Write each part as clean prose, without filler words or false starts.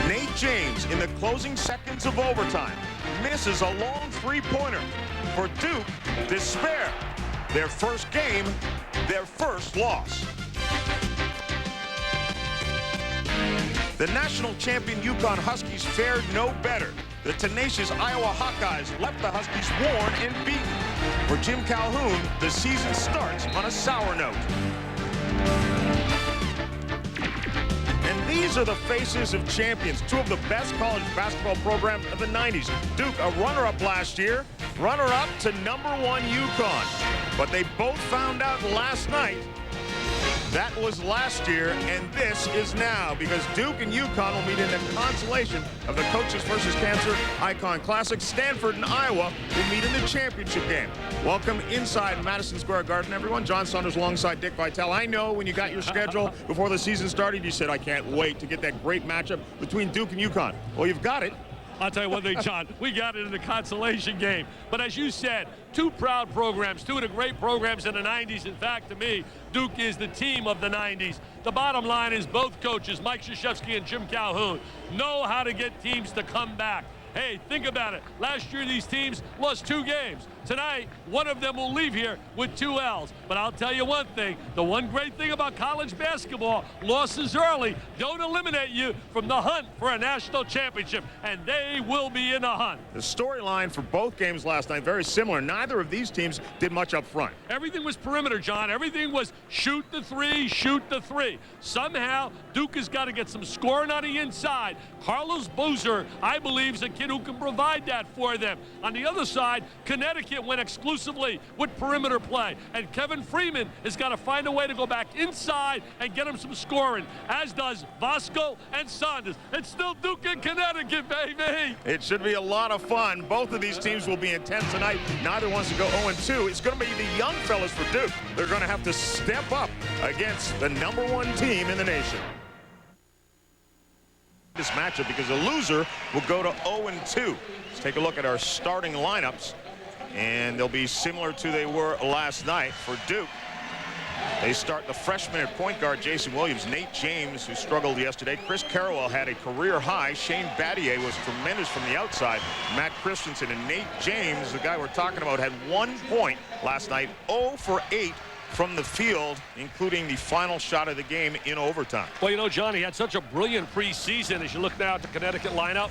Nate James, in the closing seconds of overtime, misses a long three-pointer. For Duke, despair. Their first game, their first loss. The national champion UConn Huskies fared no better. The tenacious Iowa Hawkeyes left the Huskies worn and beaten. For Jim Calhoun, the season starts on a sour note. And these are the faces of champions, two of the best college basketball programs of the 90s. Duke, a runner-up last year, runner-up to #1 UConn. But they both found out last night that was last year, and this is now, because Duke and UConn will meet in the consolation of the Coaches versus Cancer IKON Classic. Stanford and Iowa will meet in the championship game. Welcome inside Madison Square Garden, everyone. John Saunders alongside Dick Vitale. I know when you got your schedule before the season started, you said, I can't wait to get that great matchup between Duke and UConn. Well, you've got it. I'll tell you one thing, John, we got it in the consolation game. But as you said, two proud programs, two of the great programs in the 90s. In fact, to me, Duke is the team of the 90s. The bottom line is both coaches, Mike Krzyzewski and Jim Calhoun, know how to get teams to come back. Hey, think about it. Last year, these teams lost 2 games. Tonight, one of them will leave here with 2 L's. But I'll tell you one thing. The one great thing about college basketball, losses early don't eliminate you from the hunt for a national championship. And they will be in the hunt. The storyline for both games last night, very similar. Neither of these teams did much up front. Everything was perimeter, John. Everything was shoot the three, shoot the three. Somehow, Duke has got to get some scoring on the inside. Carlos Boozer, I believe, is a kid who can provide that for them. On the other side, Connecticut went exclusively with perimeter play. And Kevin Freeman has got to find a way to go back inside and get him some scoring, as does Voskuhl and Saunders. It's still Duke and Connecticut, baby. It should be a lot of fun. Both of these teams will be intense tonight. Neither wants to go 0-2. It's going to be the young fellas for Duke. They're going to have to step up against the #1 team in the nation. This matchup, because the loser will go to 0-2. Let's take a look at our starting lineups, and they'll be similar to they were last night. For Duke, they start the freshman at point guard, Jason Williams, Nate James, who struggled yesterday. Chris Carrawell had a career high. Shane Battier was tremendous from the outside. Matt Christensen and Nate James, the guy we're talking about, had 1 point last night, 0 for 8 from the field, including the final shot of the game in overtime. Well, you know, Johnny had such a brilliant preseason. As you look now at the Connecticut lineup,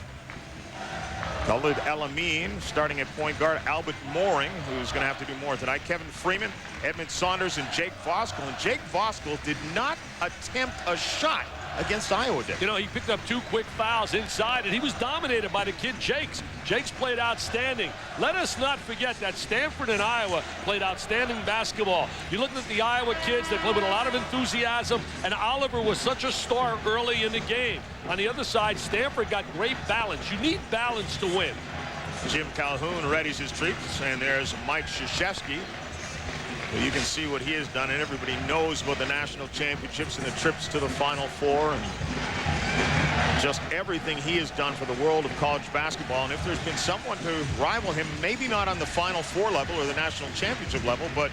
Khalid El-Amin starting at point guard, Albert Mooring, who's going to have to do more tonight, Kevin Freeman, Edmund Saunders, and Jake Voskuhl. And Jake Voskuhl did not attempt a shot against Iowa. You know, he picked up 2 quick fouls inside, and he was dominated by the kid Jakes. Jakes played outstanding. Let us not forget that Stanford and Iowa played outstanding basketball. You look at the Iowa kids, they played with a lot of enthusiasm, and Oliver was such a star early in the game. On the other side, Stanford got great balance. You need balance to win. Jim Calhoun readies his troops, and there's Mike Krzyzewski. Well, you can see what he has done, and everybody knows about the national championships and the trips to the Final Four and just everything he has done for the world of college basketball. And if there's been someone to rival him, maybe not on the Final Four level or the national championship level, but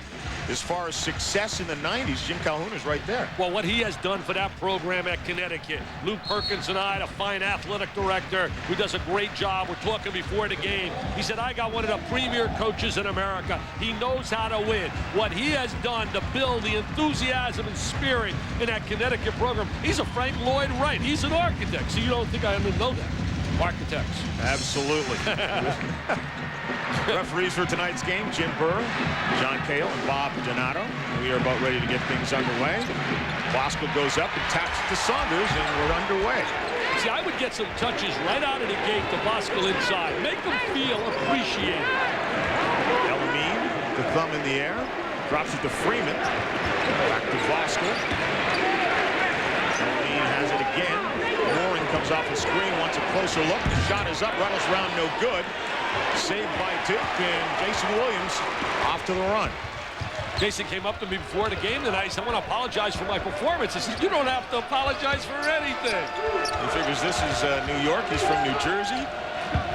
as far as success in the 90s, Jim Calhoun is right there. Well, what he has done for that program at Connecticut, Lou Perkins and I, a fine athletic director who does a great job. We're talking before the game. He said, I got one of the premier coaches in America. He knows how to win. What he has done to build the enthusiasm and spirit in that Connecticut program, he's a Frank Lloyd Wright. He's an architect, so you don't think I didn't know that. Architects. Absolutely. Referees for tonight's game, Jim Burr, John Cale, and Bob Donato. We are about ready to get things underway. Voskuhl goes up and taps it to Saunders, and we're underway. See, I would get some touches right out of the gate to Voskuhl inside. Make them feel appreciated. El-Amin, the thumb in the air, drops it to Freeman. Back to Voskuhl. El-Amin has it again. Mooring comes off the screen, wants a closer look. The shot is up, rattles around, no good. Saved by Duke, and Jason Williams off to the run. Jason came up to me before the game tonight. He said, I want to apologize for my performance. I said, you don't have to apologize for anything. He figures this is New York. He's from New Jersey.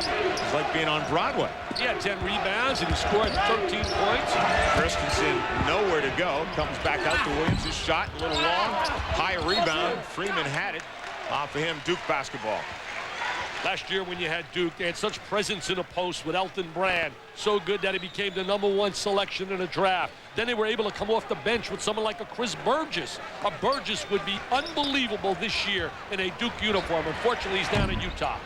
It's like being on Broadway. He had 10 rebounds, and he scored 13 points. Christensen nowhere to go. Comes back out to Williams. His shot a little long. High rebound. Freeman had it. Off of him, Duke basketball. Last year when you had Duke, they had such presence in the post with Elton Brand. So good that he became the #1 selection in the draft. Then they were able to come off the bench with someone like a Chris Burgess. A Burgess would be unbelievable this year in a Duke uniform. Unfortunately, he's down in Utah.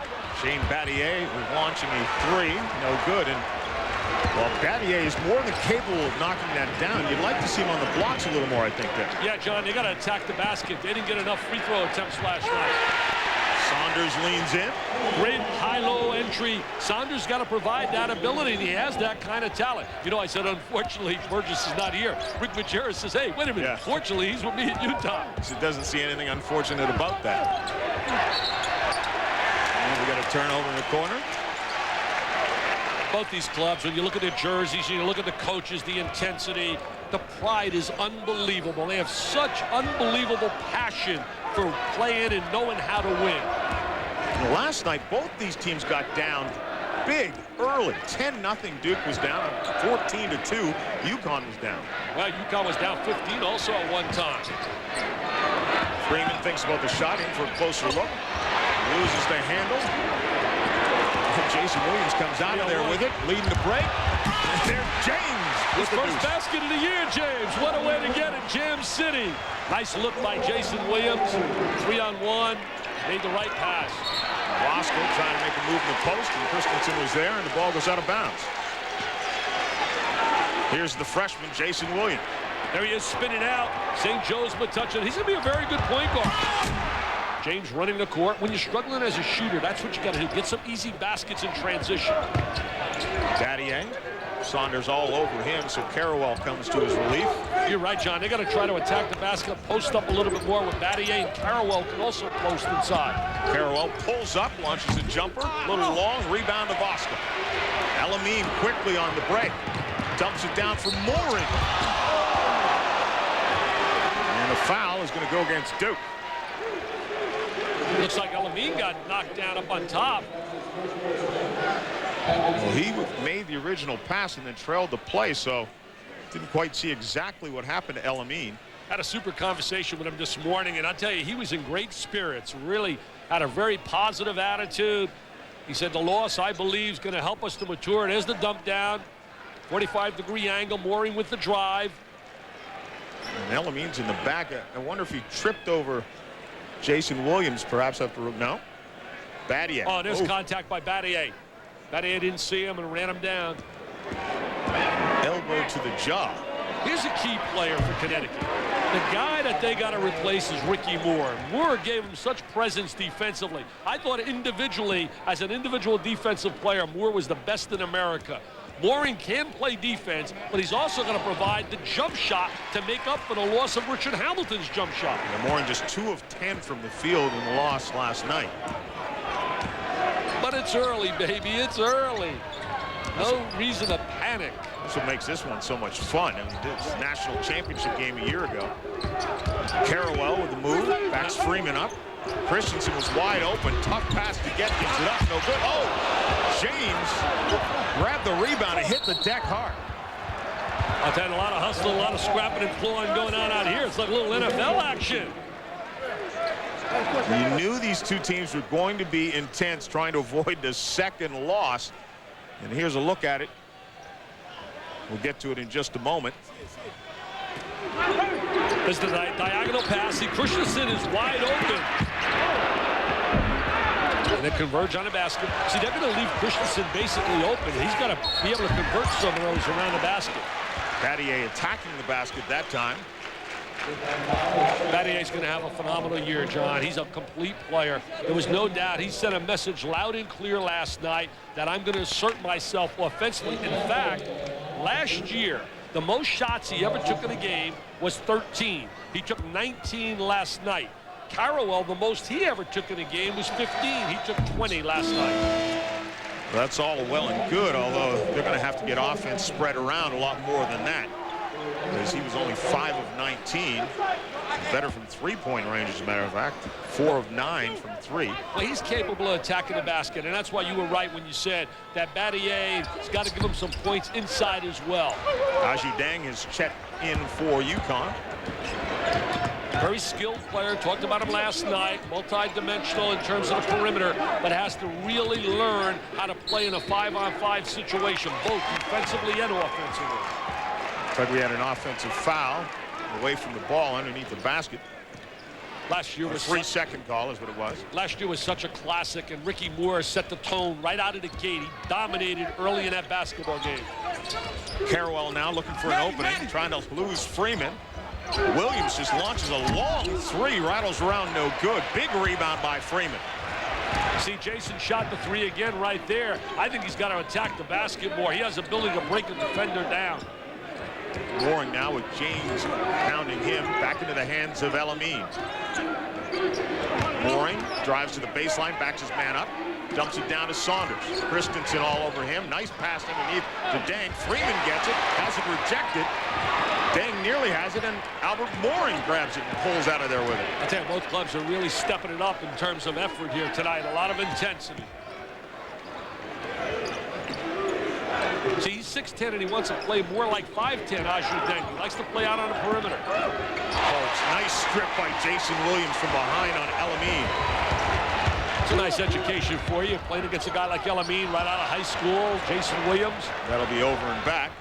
Shane Battier was launching a three. No good. And well, Battier is more than capable of knocking that down. You'd like to see him on the blocks a little more, I think. Yeah, John, they got to attack the basket. They didn't get enough free throw attempts last night. Saunders leans in. Great high-low entry. Saunders got to provide that ability, and he has that kind of talent. You know, I said, unfortunately, Burgess is not here. Rick Majerus says, hey, wait a minute. Yeah. Fortunately, he's with me at Utah. So doesn't see anything unfortunate about that. And we got a turnover in the corner. Both these clubs, when you look at their jerseys, you look at the coaches, the intensity, the pride is unbelievable. They have such unbelievable passion for playing and knowing how to win. Last night, both these teams got down big early. 10-0 Duke was down. 14-2, UConn was down. Well, UConn was down 15 also at one time. Freeman thinks about the shot, in for a closer look. Loses the handle. Jason Williams comes out of there with it, leading the break. There's James. His first basket of the year, James. What a way to get it, Jam City. Nice look by Jason Williams. 3-on-1. Made the right pass. Voskuhl trying to make a move in the post, and Christensen was there, and the ball goes out of bounds. Here's the freshman, Jason Williams. There he is spinning out. St. Joe's Metuchen. He's going to be a very good point guard. James running the court. When you're struggling as a shooter, that's what you got to do. Get some easy baskets in transition. Battier. Saunders all over him, so Carrawell comes to his relief. You're right, John. They got to try to attack the basket, post up a little bit more with Battier, and Carrawell can also post inside. Carrawell pulls up, launches a jumper, a little long, rebound to Voskuhl. El-Amin quickly on the break. Dumps it down for Mooring. And a foul is going to go against Duke. Looks like El-Amin got knocked down up on top. Well, he made the original pass and then trailed the play, so didn't quite see exactly what happened to El-Amin. Had a super conversation with him this morning, and I'll tell you, he was in great spirits. Really had a very positive attitude. He said the loss, I believe, is going to help us to mature. There's the dump down. 45-degree angle, Mooring with the drive. And El-Amin's in the back. I wonder if he tripped over Jason Williams, perhaps after. No. Battier. Oh, there's contact by Battier. Battier didn't see him and ran him down. Elbow to the jaw. Here's a key player for Connecticut. The guy that they got to replace is Ricky Moore. Moore gave him such presence defensively. I thought individually, as an individual defensive player, Moore was the best in America. Mooring can play defense, but he's also going to provide the jump shot to make up for the loss of Richard Hamilton's jump shot. Yeah, Mooring just 2 of 10 from the field in the loss last night. But it's early, baby. It's early. No reason to panic. That's what makes this one so much fun. I mean, this national championship game a year ago. Carrawell with the move. Backs Freeman up. Christensen was wide open. Tough pass to get things it up. No good. Oh! James grabbed the rebound and hit the deck hard. I've had a lot of hustle, a lot of scrapping and clawing going on out here. It's like a little NFL action. You knew these two teams were going to be intense, trying to avoid the second loss. And here's a look at it. We'll get to it in just a moment. There's the diagonal pass. See, Christensen is wide open. And they converge on the basket. See, they're going to leave Christensen basically open. He's got to be able to convert some of those around the basket. Battier attacking the basket that time. Battier's going to have a phenomenal year, John. He's a complete player. There was no doubt. He sent a message loud and clear last night that I'm going to assert myself offensively. In fact, last year, the most shots he ever took in a game was 13. He took 19 last night. Carrawell, the most he ever took in a game was 15. He took 20 last night. That's all well and good, although they're going to have to get offense spread around a lot more than that. Because he was only 5 of 19. Better from three-point range, as a matter of fact. 4 of 9 from 3. Well, he's capable of attacking the basket, and that's why you were right when you said that Battier's got to give him some points inside as well. Aji Dang has checked in for UConn. Very skilled player. Talked about him last night. Multi-dimensional in terms of the perimeter, but has to really learn how to play in a 5-on-5 situation, both defensively and offensively. But we had an offensive foul away from the ball underneath the basket. Last year was a 3-second call is what it was. Last year was such a classic, and Ricky Moore set the tone right out of the gate. He dominated early in that basketball game. Carrawell now looking for an opening, trying to lose Freeman. Williams just launches a long three, rattles around, no good. Big rebound by Freeman. See, Jason shot the three again right there. I think he's got to attack the basket more. He has the ability to break a defender down. Mooring now with James pounding him back into the hands of El-Amin. Mooring drives to the baseline, backs his man up, dumps it down to Saunders. Christensen all over him. Nice pass underneath to Dang. Freeman gets it, has it rejected. Dang nearly has it, and Albert Mooring grabs it and pulls out of there with it. I tell you, both clubs are really stepping it up in terms of effort here tonight. A lot of intensity. See, he's 6'10", and he wants to play more like 5'10", Asher Deng. He likes to play out on the perimeter. Oh, it's a nice strip by Jason Williams from behind on El-Amin. It's a nice education for you, playing against a guy like El-Amin right out of high school, Jason Williams. That'll be over and back,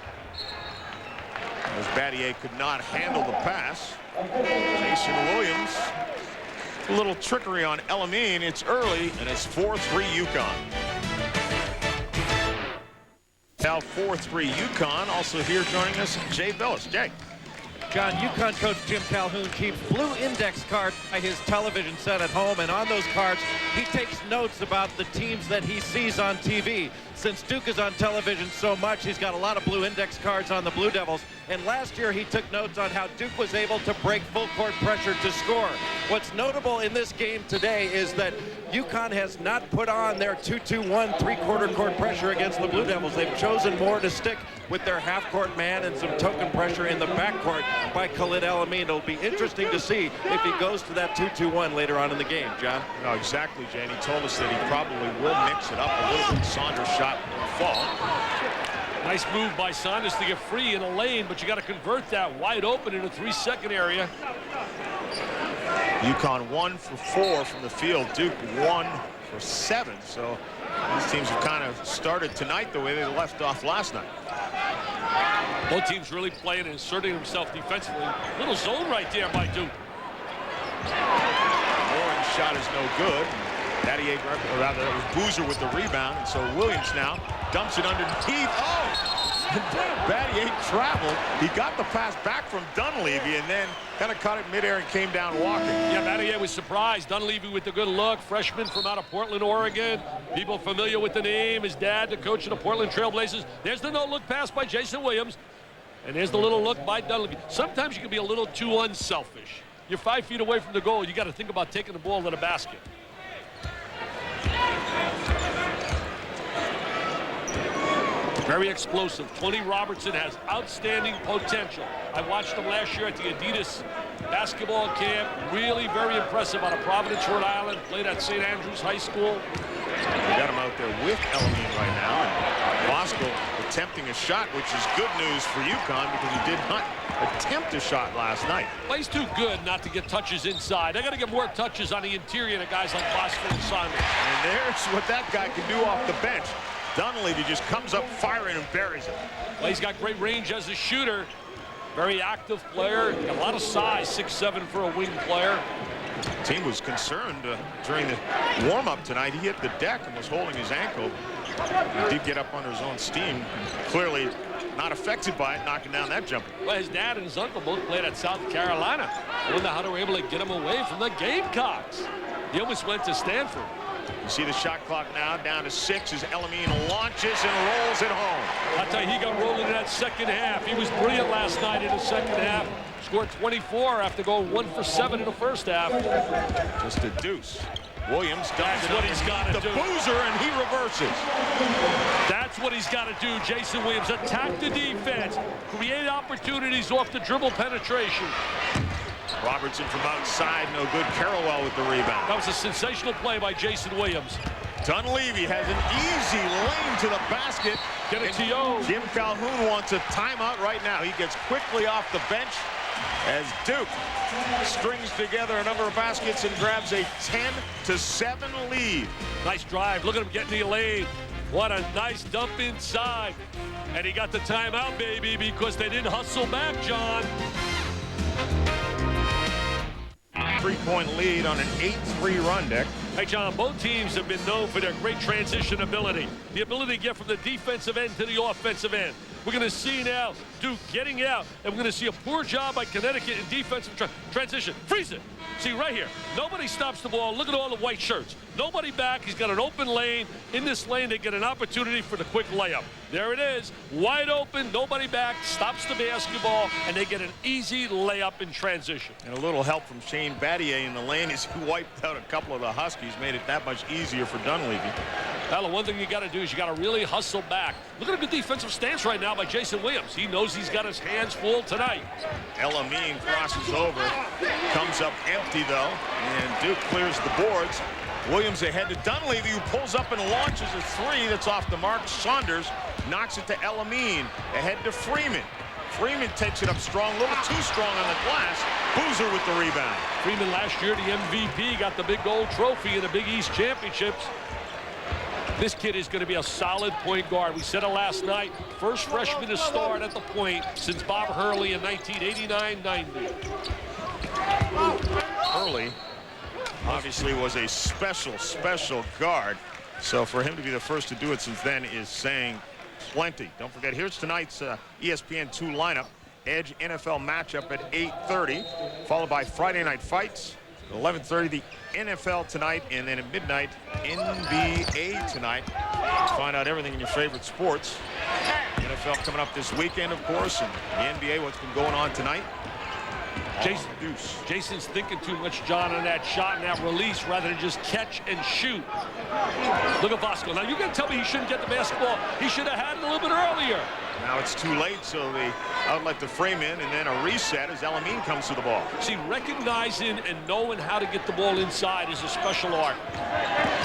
as Battier could not handle the pass. Jason Williams, a little trickery on El-Amin. It's early, and it's 4-3 UConn. Now 4-3 UConn. Also here joining us, Jay Billis. Jay. John, UConn coach Jim Calhoun keeps blue index cards by his television set at home, and on those cards he takes notes about the teams that he sees on TV. Since Duke is on television so much, he's got a lot of blue index cards on the Blue Devils, and last year he took notes on how Duke was able to break full court pressure to score. What's notable in this game today is that UConn has not put on their 2-2-1 three-quarter court pressure against the Blue Devils. They've chosen more to stick with their half-court man and some token pressure in the backcourt by Khalid El-Amin. It'll be interesting to see if he goes to that 2-2-1 later on in the game, John. No, exactly, Jay. And he told us that he probably will mix it up a little bit. Saunders' shot will fall. Nice move by Saunders to get free in a lane, but you got to convert that wide open in a 3-second area. UConn 1 for 4 from the field. Duke 1 for 7. So these teams have kind of started tonight the way they left off last night. Both teams really playing and inserting themselves defensively. Little zone right there by Duke. Moore's shot is no good. Battier, or rather, that was Boozer with the rebound, and so Williams now dumps it underneath. Oh! Battier traveled. He got the pass back from Dunleavy and then kind of caught it midair and came down walking. Yeah, Battier was surprised. Dunleavy with the good look. Freshman from out of Portland, Oregon. People familiar with the name. His dad, the coach of the Portland Trail Blazers. There's the no-look pass by Jason Williams. And there's the little look by Dunleavy. Sometimes you can be a little too unselfish. You're 5 feet away from the goal. You got to think about taking the ball to the basket. Very explosive. Tony Robertson has outstanding potential. I watched him last year at the Adidas basketball camp. Really very impressive out of Providence, Rhode Island. Played at St. Andrews High School. We got him out there with El-Amin right now. And Voskuhl attempting a shot, which is good news for UConn because he did not attempt a shot last night. Plays too good not to get touches inside. They got to get more touches on the interior to guys like Voskuhl and Saunders. And there's what that guy can do off the bench. Dunleavy just comes up firing and buries it. Well, he's got great range as a shooter. Very active player. Got a lot of size, 6'7" for a wing player. The team was concerned during the warm-up tonight. He hit the deck and was holding his ankle. He did get up under his own steam. Clearly not affected by it, knocking down that jumper. Well, his dad and his uncle both played at South Carolina. I wonder how they were able to get him away from the Gamecocks. He almost went to Stanford. You see the shot clock now down to 6 as El-Amin launches and rolls it home. I'll tell you, he got rolling in that second half. He was brilliant last night in the second half. Scored 24 after going 1 for 7 in the first half. Just a deuce. Williams does what he's got to do. The boozer, and he reverses. That's what he's got to do, Jason Williams. Attack the defense. Create opportunities off the dribble penetration. Robertson from outside, no good. Carrawell with the rebound. That was a sensational play by Jason Williams. Dunleavy has an easy lane to the basket. Get it to Yo. Jim Calhoun wants a timeout right now. He gets quickly off the bench, as Duke strings together a number of baskets and grabs a 10-7 lead. Nice drive. Look at him getting the lane. What a nice dump inside. And he got the timeout, baby, because they didn't hustle back, John. 3-point lead on an 8-3 run, Dick. Hey, John, both teams have been known for their great transition ability. The ability to get from the defensive end to the offensive end. We're going to see now Duke getting out, and we're going to see a poor job by Connecticut in defensive transition. Freeze it. See, right here. Nobody stops the ball. Look at all the white shirts. Nobody back. He's got an open lane. In this lane, they get an opportunity for the quick layup. There it is. Wide open. Nobody back. Stops the basketball, and they get an easy layup in transition. And a little help from Shane Battier in the lane as he wiped out a couple of the Huskies. Made it that much easier for Dunleavy. Well, the one thing you got to do is you got to really hustle back. Look at a good defensive stance right now by Jason Williams. He knows he's got his hands full tonight. El-Amin crosses over, comes up empty though, and Duke clears the boards. Williams ahead to Dunleavy, who pulls up and launches a three that's off the mark. Saunders knocks it to El-Amin, ahead to Freeman. Freeman takes it up strong, a little too strong on the glass. Boozer with the rebound. Freeman last year, the MVP, got the big gold trophy in the Big East Championships. This kid is going to be a solid point guard. We said it last night. First freshman to start at the point since Bob Hurley in 1989-90. Hurley obviously was a special guard. So for him to be the first to do it since then is saying plenty. Don't forget, here's tonight's ESPN2 lineup. Edge NFL matchup at 8:30, followed by Friday night fights. 11:30 the NFL tonight, and then at midnight NBA tonight. Let's find out everything in your favorite sports. NFL coming up this weekend, of course, and the NBA, what's been going on tonight. Jason's thinking too much, John, on that shot and that release rather than just catch and shoot. Look at Voskuhl. Now, you're going to tell me he shouldn't get the basketball. He should have had it a little bit earlier. Now it's too late, so the outlet to Freeman, and then a reset as El-Amin comes to the ball. See, recognizing and knowing how to get the ball inside is a special art.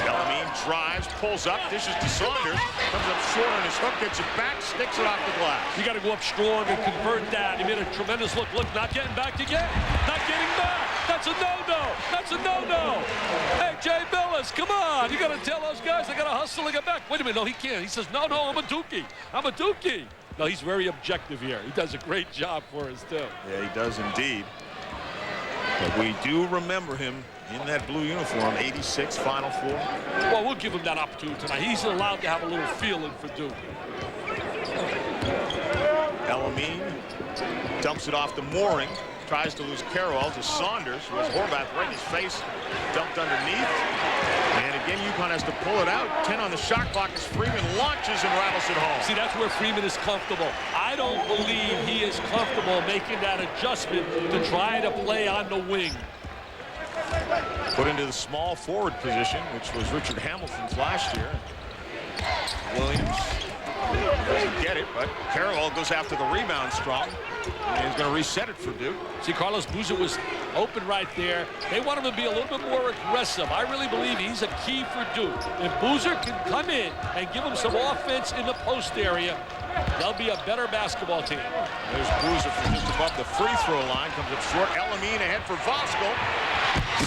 El-Amin drives, pulls up, dishes to Saunders, comes up short on his hook, gets it back, sticks it off the glass. You got to go up strong and convert that. He made a tremendous look. Look, not getting back again. Not getting back. That's a no-no. That's a no-no. Hey, Jay Billis, come on. You got to tell those guys they got to hustle and get back. Wait a minute. No, he can't. He says, no, I'm a Dookie. I'm a Dookie. No, he's very objective here. He does a great job for us, too. Yeah, he does indeed. But we do remember him in that blue uniform, 86 Final Four. Well, we'll give him that opportunity tonight. He's allowed to have a little feeling for Duke. El-Amin dumps it off the mooring. Tries to lose Carroll to Saunders, who has Horvath right in his face, dumped underneath. And again, UConn has to pull it out. 10 on the shot clock as Freeman launches and rattles it home. See, that's where Freeman is comfortable. I don't believe he is comfortable making that adjustment to try to play on the wing. Put into the small forward position, which was Richard Hamilton's last year. Williams doesn't get it, but Carroll goes after the rebound strong. And he's going to reset it for Duke. See, Carlos Boozer was open right there. They want him to be a little bit more aggressive. I really believe he's a key for Duke. If Boozer can come in and give him some offense in the post area, they'll be a better basketball team. There's Boozer from just above the free throw line. Comes up short. El-Amin ahead for Voskuhl.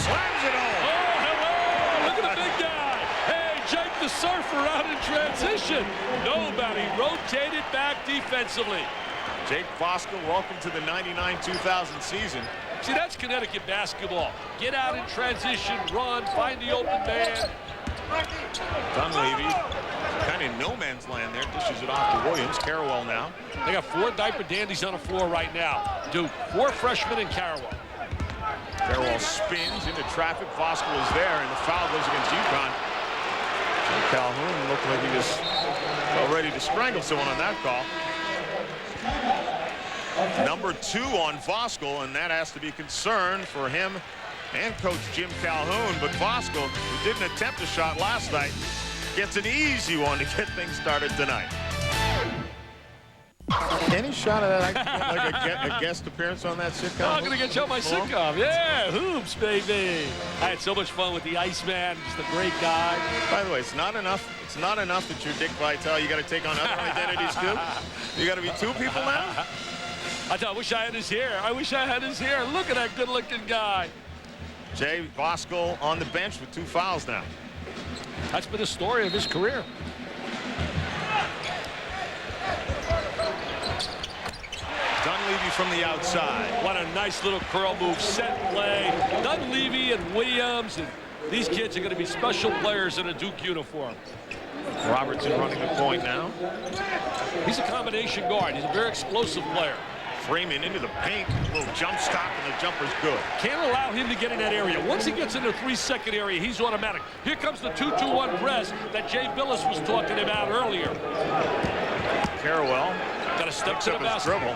Slams it home. Oh, hello! Look at the big guy. Hey, Jake the Surfer out in transition. Nobody rotated back defensively. Jake Voskuhl, welcome to the 99-2000 season. See, that's Connecticut basketball. Get out in transition, run, find the open man. Dunleavy, kind of in no man's land there, dishes it off to Williams. Carroll now. They got 4 diaper dandies on the floor right now. Duke, 4 freshmen and Carroll. Carroll spins into traffic. Voskuhl is there, and the foul goes against UConn. Calhoun looked like he was about ready to strangle someone on that call. Number 2 on Voskuhl, and that has to be concern for him and Coach Jim Calhoun. But Voskuhl, who didn't attempt a shot last night, gets an easy one to get things started tonight. Any shot of that, I can get like a guest appearance on that sitcom? Oh, I'm going to get you on my sitcom. Yeah, hoops, baby. I had so much fun with the Iceman, just a great guy. By the way, it's not enough that you're Dick Vitale. You got to take on other identities, too. You got to be 2 people now? I wish I had his hair. I wish I had his hair. Look at that good-looking guy. Jay Voskuhl on the bench with 2 fouls now. That's been the story of his career. Dunleavy from the outside. What a nice little curl move, set play. Dunleavy and Williams, and these kids are going to be special players in a Duke uniform. Robertson running the point now. He's a combination guard. He's a very explosive player. Freeman into the paint. Little jump stop, and the jumper's good. Can't allow him to get in that area. Once he gets in the 3-second area, he's automatic. Here comes the 2-2-1 press that Jay Billis was talking about earlier. Carrawell got to step to the basket. Dribble.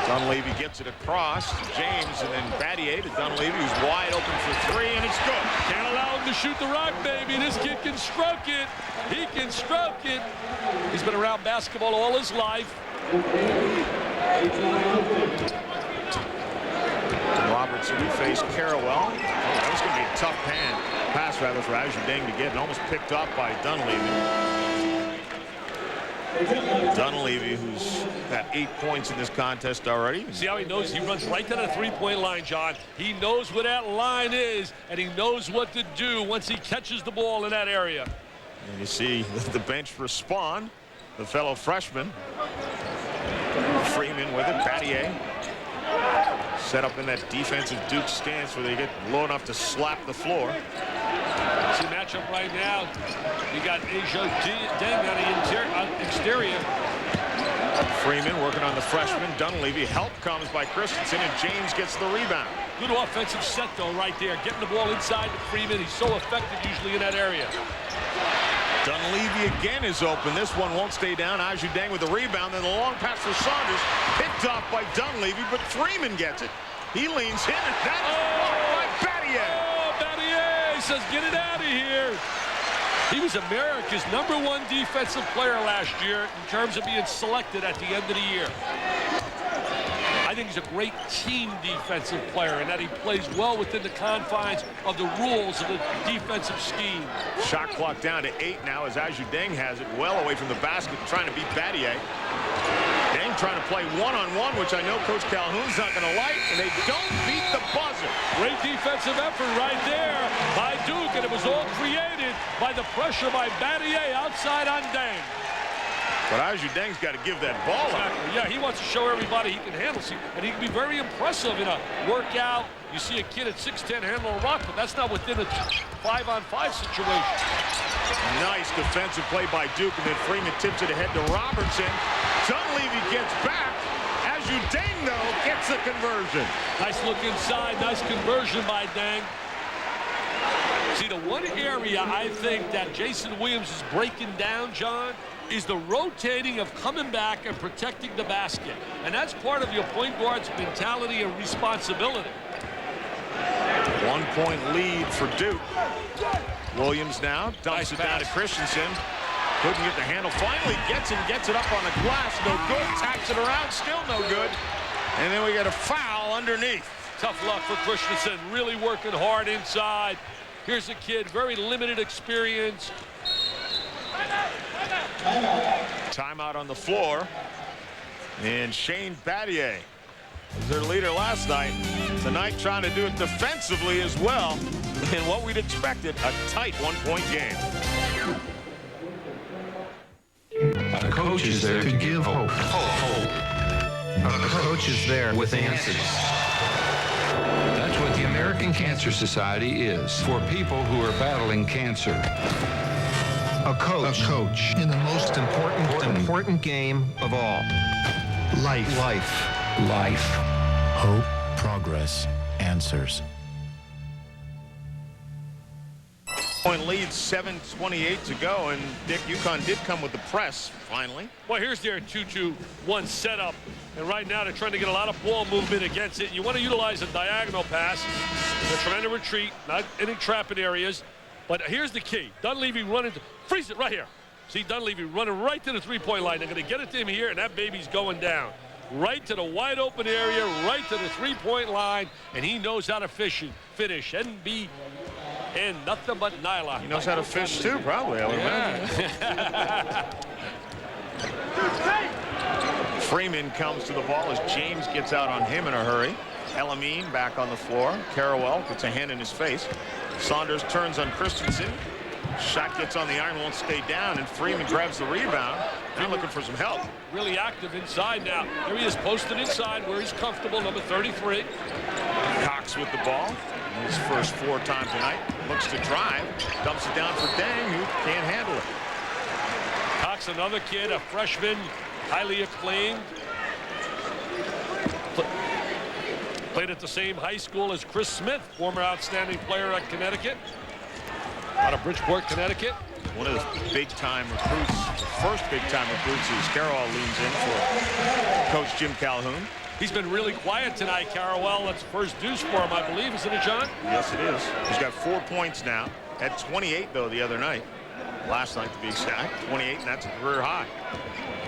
Dunleavy gets it across to James, and then Battier to Dunleavy, who's wide open for 3, and it's good. Can't allow him to shoot the rock, baby. This kid can stroke it. He can stroke it. He's been around basketball all his life. Robertson will face Carrawell. Oh, that was going to be a tough pass rather for Ajudang to get, and almost picked up by Dunleavy. Dunleavy, who's got 8 points in this contest already. See how he knows? He runs right to the 3-point line, John. He knows where that line is, and he knows what to do once he catches the ball in that area. And you see the bench respond. The fellow freshman. Freeman with it. Battier set up in that defensive Duke stance where they get low enough to slap the floor. See the matchup right now. You got Ajudang on the exterior. Freeman working on the freshman. Dunleavy. Help comes by Christensen, and James gets the rebound. Good offensive set, though, right there. Getting the ball inside to Freeman. He's so effective usually in that area. Dunleavy again is open. This one won't stay down. Ajudang with the rebound. Then the long pass for Saunders. Picked off by Dunleavy, but Freeman gets it. He leans in, and that's blocked by Battier. Oh, Battier says, get it out of here. He was America's #1 defensive player last year in terms of being selected at the end of the year. I think he's a great team defensive player, and that he plays well within the confines of the rules of the defensive scheme. Shot clock down to 8 now as Ajudang has it well away from the basket, trying to beat Battier. Dang trying to play one-on-one, which I know Coach Calhoun's not going to like, and they don't beat the buzzer. Great defensive effort right there by Duke, and it was all created by the pressure by Battier outside on Dang. But Ajudang's got to give that ball up. Yeah, he wants to show everybody he can handle. And he can be very impressive in a workout. You see a kid at 6'10" handle a rock, but that's not within a 5-on-5 situation. Nice defensive play by Duke, and then Freeman tips it ahead to Robertson. Dunleavy gets back. Ajudang, though, gets the conversion. Nice look inside. Nice conversion by Dang. See, the one area I think that Jason Williams is breaking down, John, is the rotating of coming back and protecting the basket. And that's part of your point guard's mentality and responsibility. 1 point lead for Duke. Williams now dumps it down to Christensen. Couldn't get the handle. Finally gets it up on the glass. No good. Taps it around. Still no good. And then we got a foul underneath. Tough luck for Christensen. Really working hard inside. Here's a kid, very limited experience. Timeout on the floor. And Shane Battier was their leader last night. Tonight trying to do it defensively as well. And what we'd expected, a tight 1-point game. A coach is there to give hope. A coach is there with answers. That's what the American Cancer Society is for people who are battling cancer. A coach in the most important game of all. Life. Hope, progress, answers. Point lead, 7:28 to go, and Dick, UConn did come with the press finally. Well, here's their 2-2-1 setup, and right now they're trying to get a lot of ball movement against it. You want to utilize a diagonal pass. They're trying to retreat, not any trapping areas. But here's the key. Dunleavy running, freeze it right here. See Dunleavy running right to the 3-point line. They're going to get it to him here, and that baby's going down. Right to the wide open area, right to the 3-point line, and he knows how to finish, and be in nothing but nylon. He knows how to fish too, probably, I would imagine. Freeman comes to the ball as James gets out on him in a hurry. El-Amin back on the floor. Carrawell gets a hand in his face. Saunders turns on Christensen. Shot gets on the iron, won't stay down, and Freeman grabs the rebound. They're looking for some help. Really active inside now. Here he is posted inside where he's comfortable, number 33. Cox with the ball. His first 4 times tonight. Looks to drive. Dumps it down for Dang, who can't handle it. Cox, another kid, a freshman, highly acclaimed. Played at the same high school as Chris Smith, former outstanding player at Connecticut. Out of Bridgeport, Connecticut. One of the big-time recruits, first big-time recruits, is Carrawell leans in for Coach Jim Calhoun. He's been really quiet tonight, Carrawell. That's the first deuce for him, I believe, isn't it, John? Yes, it is. He's got 4 points now. Had 28, though, the other night. Last night, to be exact. 28, and that's a career high.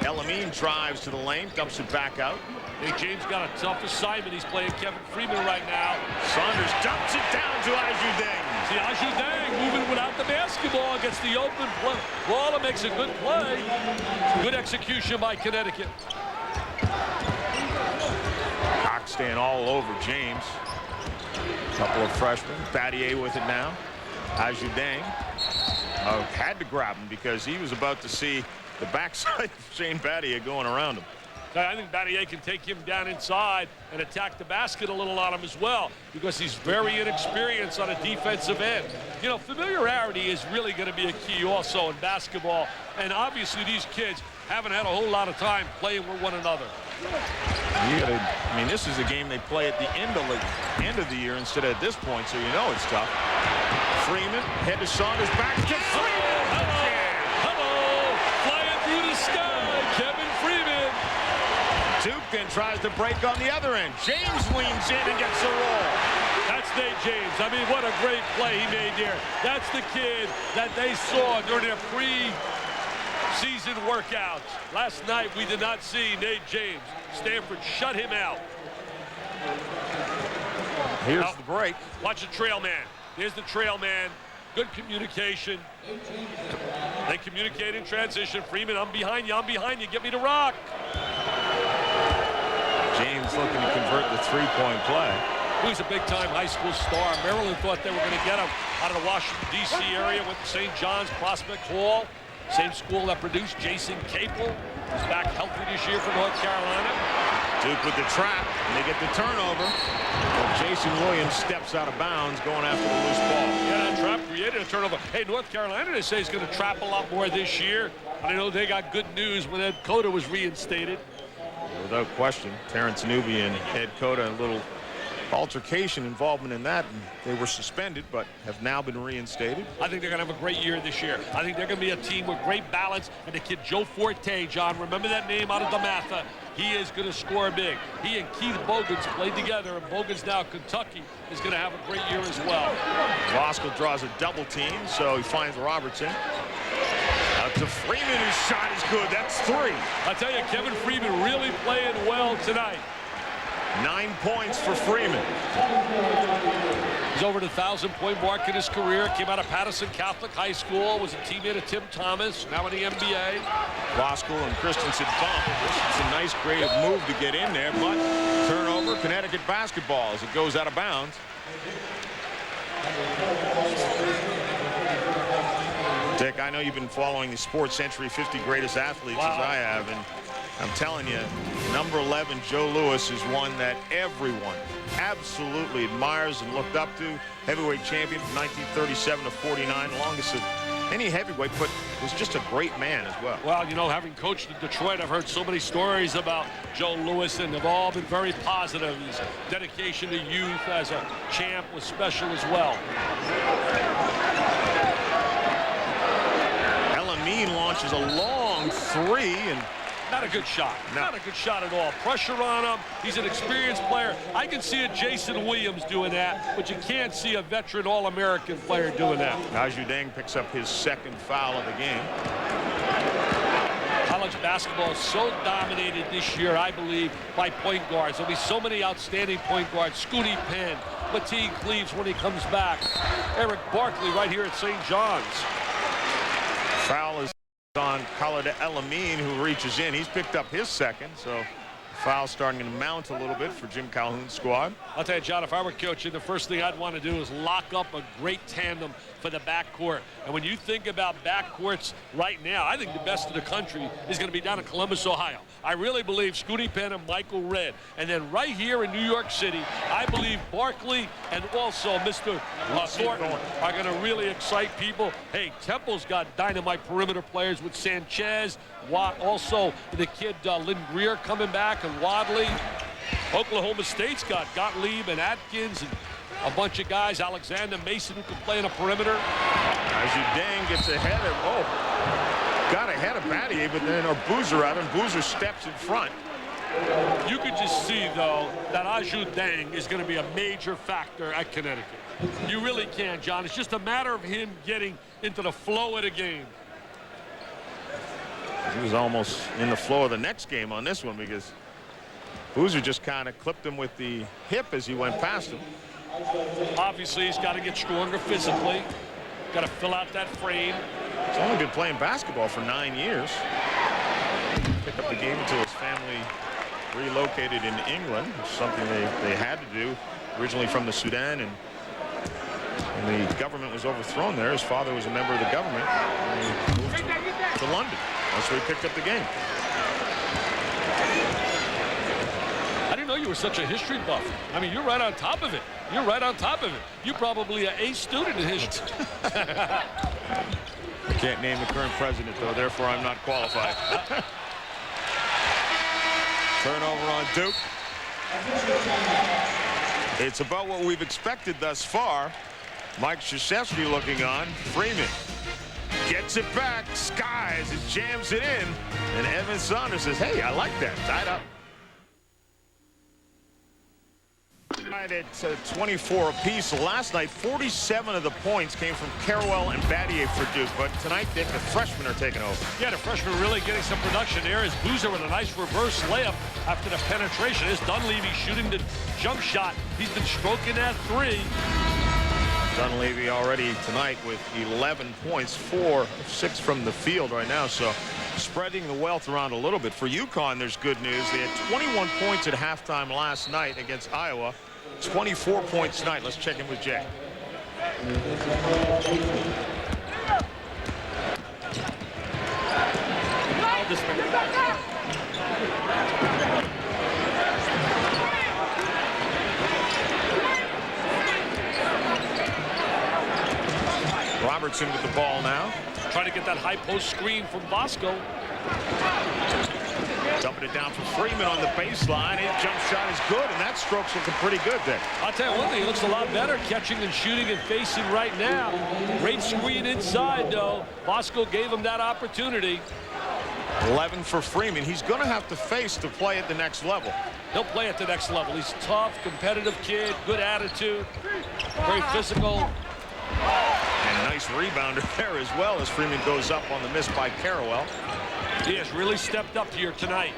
El-Amin drives to the lane, dumps it back out. Hey, James got a tough assignment. He's playing Kevin Freeman right now. Saunders dumps it down to Aju Deng. See, Aju Deng moving without the basketball, gets the open ball and makes a good play. Good execution by Connecticut. Cox staying all over James. Couple of freshmen. Battier with it now. Aju Deng had to grab him because he was about to see the backside of Shane Battier going around him. I think Battier can take him down inside and attack the basket a little on him as well because he's very inexperienced on a defensive end. You know, familiarity is really going to be a key also in basketball, and obviously these kids haven't had a whole lot of time playing with one another. I mean, this is a game they play at the end of the year instead of at this point, so you know it's tough. Freeman, head to Saunders, back to Freeman. Hello, flying through the sky, Kevin Freeman. Duke then tries to break on the other end. James leans in and gets the roll. That's Nate James. I mean, what a great play he made there. That's the kid that they saw during their pre-season workouts. Last night, we did not see Nate James. Stanford shut him out. Here's the break. Watch the trail man. There's the trail man. Good communication. They communicate in transition. Freeman, I'm behind you. Get me to rock. James looking to convert the three-point play. He's a big-time high school star. Maryland thought they were going to get him out of the Washington, D.C. area with St. John's Prospect Hall. Same school that produced Jason Capel. He's back healthy this year for North Carolina. Duke with the trap, and they get the turnover. But Jason Williams steps out of bounds going after the loose ball. Yeah, that trap created a turnover. Hey, North Carolina, they say, is going to trap a lot more this year. And I know they got good news when Ed Cota was reinstated. Without question, Terrence Newby and Ed Cota, a little altercation involvement in that, and they were suspended but have now been reinstated. I think they're going to have a great year this year. I think they're going to be a team with great balance, and the kid Joe Forte, John, remember that name out of DeMatha. He is going to score big. He and Keith Bogans played together, and Bogans now Kentucky is going to have a great year as well. Voskuhl draws a double team, so he finds Robertson. Out to Freeman, his shot is good. That's 3. I tell you, Kevin Freeman really playing well tonight. 9 points for Freeman. He's over the 1,000-point mark in his career. Came out of Madison Catholic High School. Was a teammate of Tim Thomas. Now in the NBA. Voskuhl and Christensen bump. It's a nice creative move to get in there, but turnover, Connecticut basketball as it goes out of bounds. Dick, I know you've been following the Sports Century 50 greatest athletes as I have, and I'm telling you, number 11, Joe Louis, is one that everyone absolutely admires and looked up to. Heavyweight champion from 1937 to 49, longest of any heavyweight, but was just a great man as well. Well, you know, having coached in Detroit, I've heard so many stories about Joe Louis, and they've all been very positive. His dedication to youth as a champ was special as well. El-Amin launches a long 3, and not a good shot. No. Not a good shot at all. Pressure on him. He's an experienced player. I can see a Jason Williams doing that, but you can't see a veteran All-American player doing that. Aju Deng picks up his 2nd foul of the game. College basketball is so dominated this year, I believe, by point guards. There'll be so many outstanding point guards. Scooty Penn, Lateef Cleaves when he comes back. Eric Barkley right here at St. John's. Foul is On Khalid El-Amin, who reaches in. He's picked up his second, so foul starting to mount a little bit for Jim Calhoun's squad. I'll tell you, John, if I were coaching, the first thing I'd want to do is lock up a great tandem for the backcourt. And when you think about backcourts right now, I think the best in the country is going to be down in Columbus, Ohio. I really believe Scooty Penn and Michael Redd. And then right here in New York City, I believe Barkley and also Mr. Thornton are going to really excite people. Hey, Temple's got dynamite perimeter players with Sanchez, also the kid Lynn Greer coming back, and Wadley. Oklahoma State's got Gottlieb and Atkins and a bunch of guys. Alexander Mason, who can play in a perimeter. As Udang gets ahead of, got ahead of Battier, but then Boozer out, and Boozer steps in front. You could just see, though, that Aju Dang is going to be a major factor at Connecticut. You really can, John. It's just a matter of him getting into the flow of the game. He was almost in the flow of the next game on this one because Boozer just kind of clipped him with the hip as he went past him. Obviously, he's got to get stronger physically. Got to fill out that frame. He's only been playing basketball for 9 years. Picked up the game until his family relocated in England, which is something they had to do, originally from the Sudan, and when the government was overthrown there, his father was a member of the government, and he moved to London. That's where he picked up the game. I didn't know you were such a history buff. I mean, you're right on top of it. You're right on top of it. You're probably an A student in history. I can't name the current president, though, therefore I'm not qualified. Turnover on Duke. It's about what we've expected thus far. Mike Krzyzewski looking on. Freeman gets it back. Skies and jams it in. And Evan Saunders says, hey, I like that. Tied up. At 24 apiece. Last night, 47 of the points came from Carwell and Battier for Duke. But tonight, the freshmen are taking over. Yeah, the freshmen really getting some production there. Is Boozer with a nice reverse layup after the penetration. Is Dunleavy shooting the jump shot. He's been stroking that three. Dunleavy already tonight with 11 points, 4 of 6 from the field right now. So spreading the wealth around a little bit. For UConn, there's good news. They had 21 points at halftime last night against Iowa. 24 points tonight. Let's check in with Jay. Robertson with the ball now. Trying to get that high post screen from Voskuhl. Dumping it down for Freeman on the baseline. His jump shot is good, and that stroke's looking pretty good there. I'll tell you one thing, it looks a lot better catching and shooting and facing right now. Great screen inside, though. Voskuhl gave him that opportunity. 11 for Freeman. He's going to have to face to play at the next level. He'll play at the next level. He's a tough, competitive kid, good attitude, very physical. And a nice rebounder there as well as Freeman goes up on the miss by Carwell. He has really stepped up here tonight.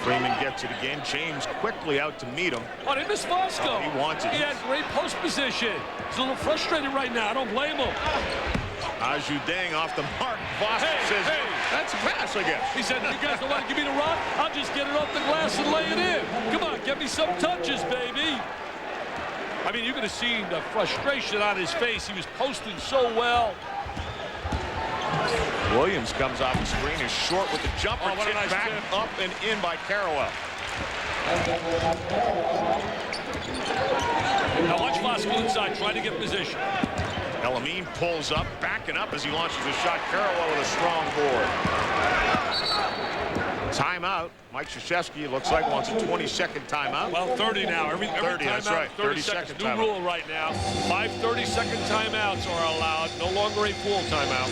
Freeman gets it again. James quickly out to meet him. Oh, they missed Voskuhl. Oh, he wants it. He had great post position. He's a little frustrated right now. I don't blame him. Aju Dang off the mark. Voskuhl says, hey, that's a pass, I guess. He said, you guys don't want to give me the rock? I'll just get it off the glass and lay it in. Come on, get me some touches, baby. I mean, you could have seen the frustration on his face. He was posting so well. Williams comes off the screen, is short with the jumper. Oh, what a nice back tip. up and in by Carwell. Now watch Voskuhl inside, trying to get position. El-Amin pulls up, backing up as he launches a shot. Carwell with a strong board. Timeout. Mike Krzyzewski looks like wants a 20-second timeout. Well, 30 now. Every 30, timeout, that's right. 30 seconds. New timeout. rule right now. 5 30-second timeouts are allowed. No longer a full timeout.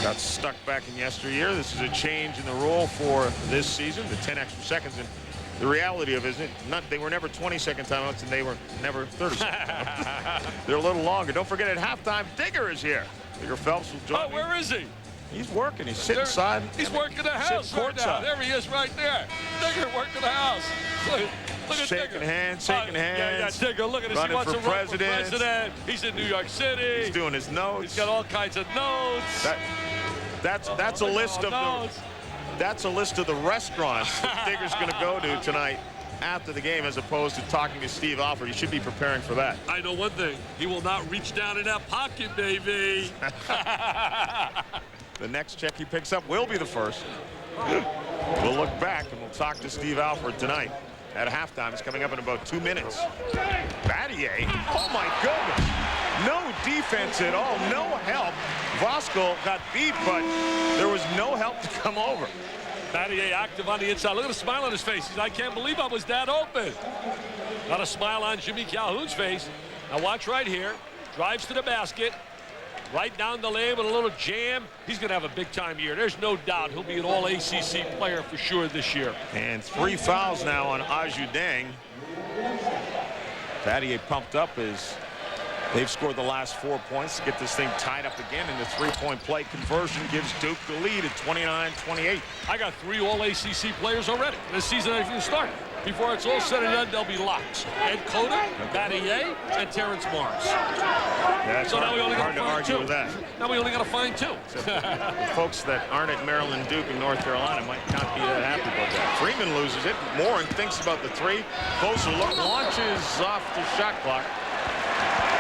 Got stuck back in yesteryear. This is a change in the rule for this season, the 10 extra seconds. And the reality of it is they were never 20-second timeouts, and they were never 30-second. They're a little longer. Don't forget, at halftime, Digger is here. Digger Phelps will join me. Where is he? He's working. He's sitting side. He's working the house right now. There he is right there. Digger working the house. Look at shaking Digger. hands. Yeah, Digger, look at this. He Running wants for to run for president. president. He's in New York City. He's doing his notes. He's got all kinds of notes. That's a list of the restaurants that Digger's going to go to tonight after the game, as opposed to talking to Steve Alford. He should be preparing for that. I know one thing. He will not reach down in that pocket, baby. The next check he picks up will be the first. We'll look back and we'll talk to Steve Alford tonight at halftime. It's coming up in about 2 minutes. Battier, oh my goodness. No defense at all, no help. Voskuhl got beat, but there was no help to come over. Battier active on the inside. Look at the smile on his face. He's, I can't believe I was that open. Got a smile on Jimmy Calhoun's face. Now watch right here. Drives to the basket. Right down the lane with a little jam. He's going to have a big-time year. There's no doubt he'll be an all-ACC player for sure this year. And 3 fouls now on Aju Deng. Battier pumped up as they've scored the last 4 points to get this thing tied up again, and the three-point play conversion gives Duke the lead at 29-28. I got 3 all-ACC players already. This season ain't even started. Before it's all said and done, they'll be locks. Ed Cota, Battier, and Terrence Morris. Yeah, so now we only got to argue with that. Now we only got to find 2. The folks that aren't at Maryland, Duke, and North Carolina might not be that happy about that. Freeman loses it. Morin thinks about the 3. Closer look, launches off the shot clock.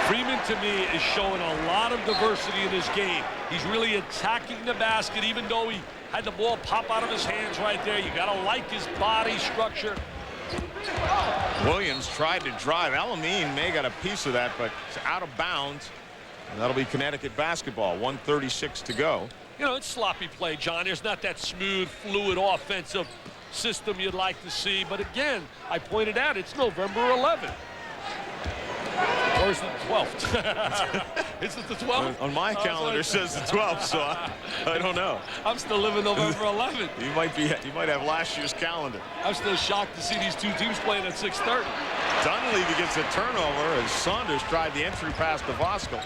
Freeman, to me, is showing a lot of diversity in his game. He's really attacking the basket, even though he had the ball pop out of his hands right there. You got to like his body structure. Williams tried to drive. El-Amin may got a piece of that, but it's out of bounds. And that'll be Connecticut basketball. 1:36 to go. You know, it's sloppy play, John. There's not that smooth, fluid offensive system you'd like to see. But again, I pointed out it's November 11th. Or is it the 12th? Is it the 12th? On my calendar it says the 12th, so I don't know. I'm still living November 11th. You might have last year's calendar. I'm still shocked to see these 2 teams playing at 6:30. Dunleavy gets a turnover as Saunders tried the entry pass to Voskuhl.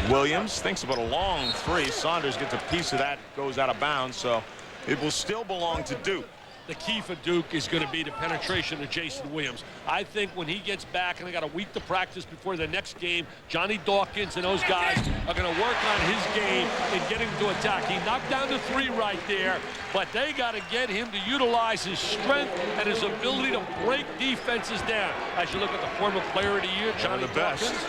Williams thinks about a long 3. Saunders gets a piece of that, goes out of bounds, so it will still belong to Duke. The key for Duke is going to be the penetration of Jason Williams. I think when he gets back, and they got a week to practice before the next game, Johnny Dawkins and those guys are going to work on his game and get him to attack. He knocked down the 3 right there, but they got to get him to utilize his strength and his ability to break defenses down. As you look at the former player of the year, Johnny Dawkins.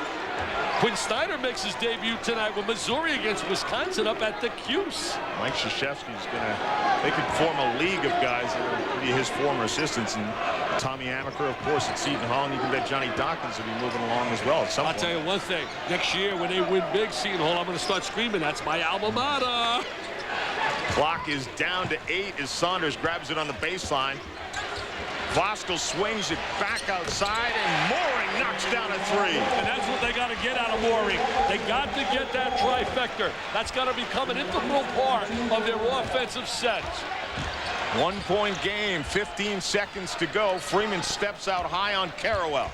Quinn Snyder makes his debut tonight with Missouri against Wisconsin up at the Cuse. Mike Krzyzewski's they could form a league of guys that will be his former assistants, and Tommy Amaker, of course, at Seton Hall, and you can bet Johnny Dawkins will be moving along as well at some point. I'll tell you one thing, next year when they win big, Seton Hall, I'm going to start screaming, that's my alma mater. Clock is down to 8 as Saunders grabs it on the baseline. Voskuhl swings it back outside, and Moring knocks down a 3. And that's what they got to get out of Moring. They got to get that trifecta. That's got to become an integral part of their offensive sets. 1-point game, 15 seconds to go. Freeman steps out high on Carrawell.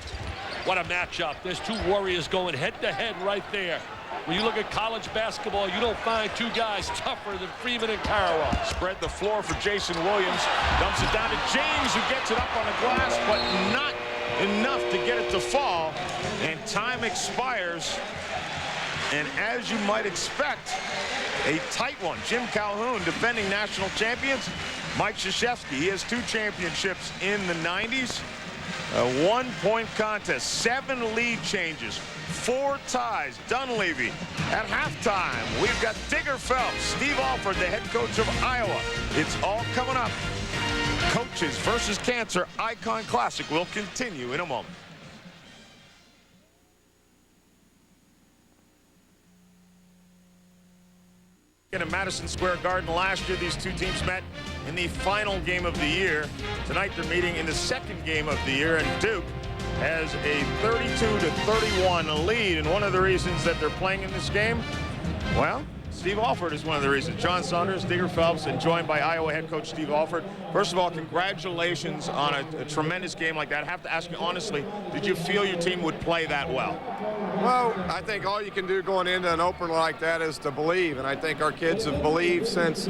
What a matchup. There's 2 warriors going head-to-head right there. When you look at college basketball, you don't find 2 guys tougher than Freeman and Carrawell. Spread the floor for Jason Williams. Dumps it down to James, who gets it up on the glass, but not enough to get it to fall. And time expires. And as you might expect, a tight one. Jim Calhoun, defending national champions. Mike Krzyzewski, he has 2 championships in the 90s. A 1-point contest, 7 lead changes. 4 ties. Dunleavy at halftime. We've got Digger Phelps, Steve Alford, the head coach of Iowa. It's all coming up. Coaches versus Cancer IKON Classic will continue in a moment. In Madison Square Garden last year, these 2 teams met in the final game of the year. Tonight they're meeting in the second game of the year, and Duke has a 32-31 lead. And one of the reasons that they're playing in this game, well, Steve Alford is one of the reasons. John Saunders, Digger Phelps, and joined by Iowa head coach Steve Alford. First of all, congratulations on a tremendous game like that. I have to ask you honestly, did you feel your team would play that well? Well, I think all you can do going into an opener like that is to believe, and I think our kids have believed since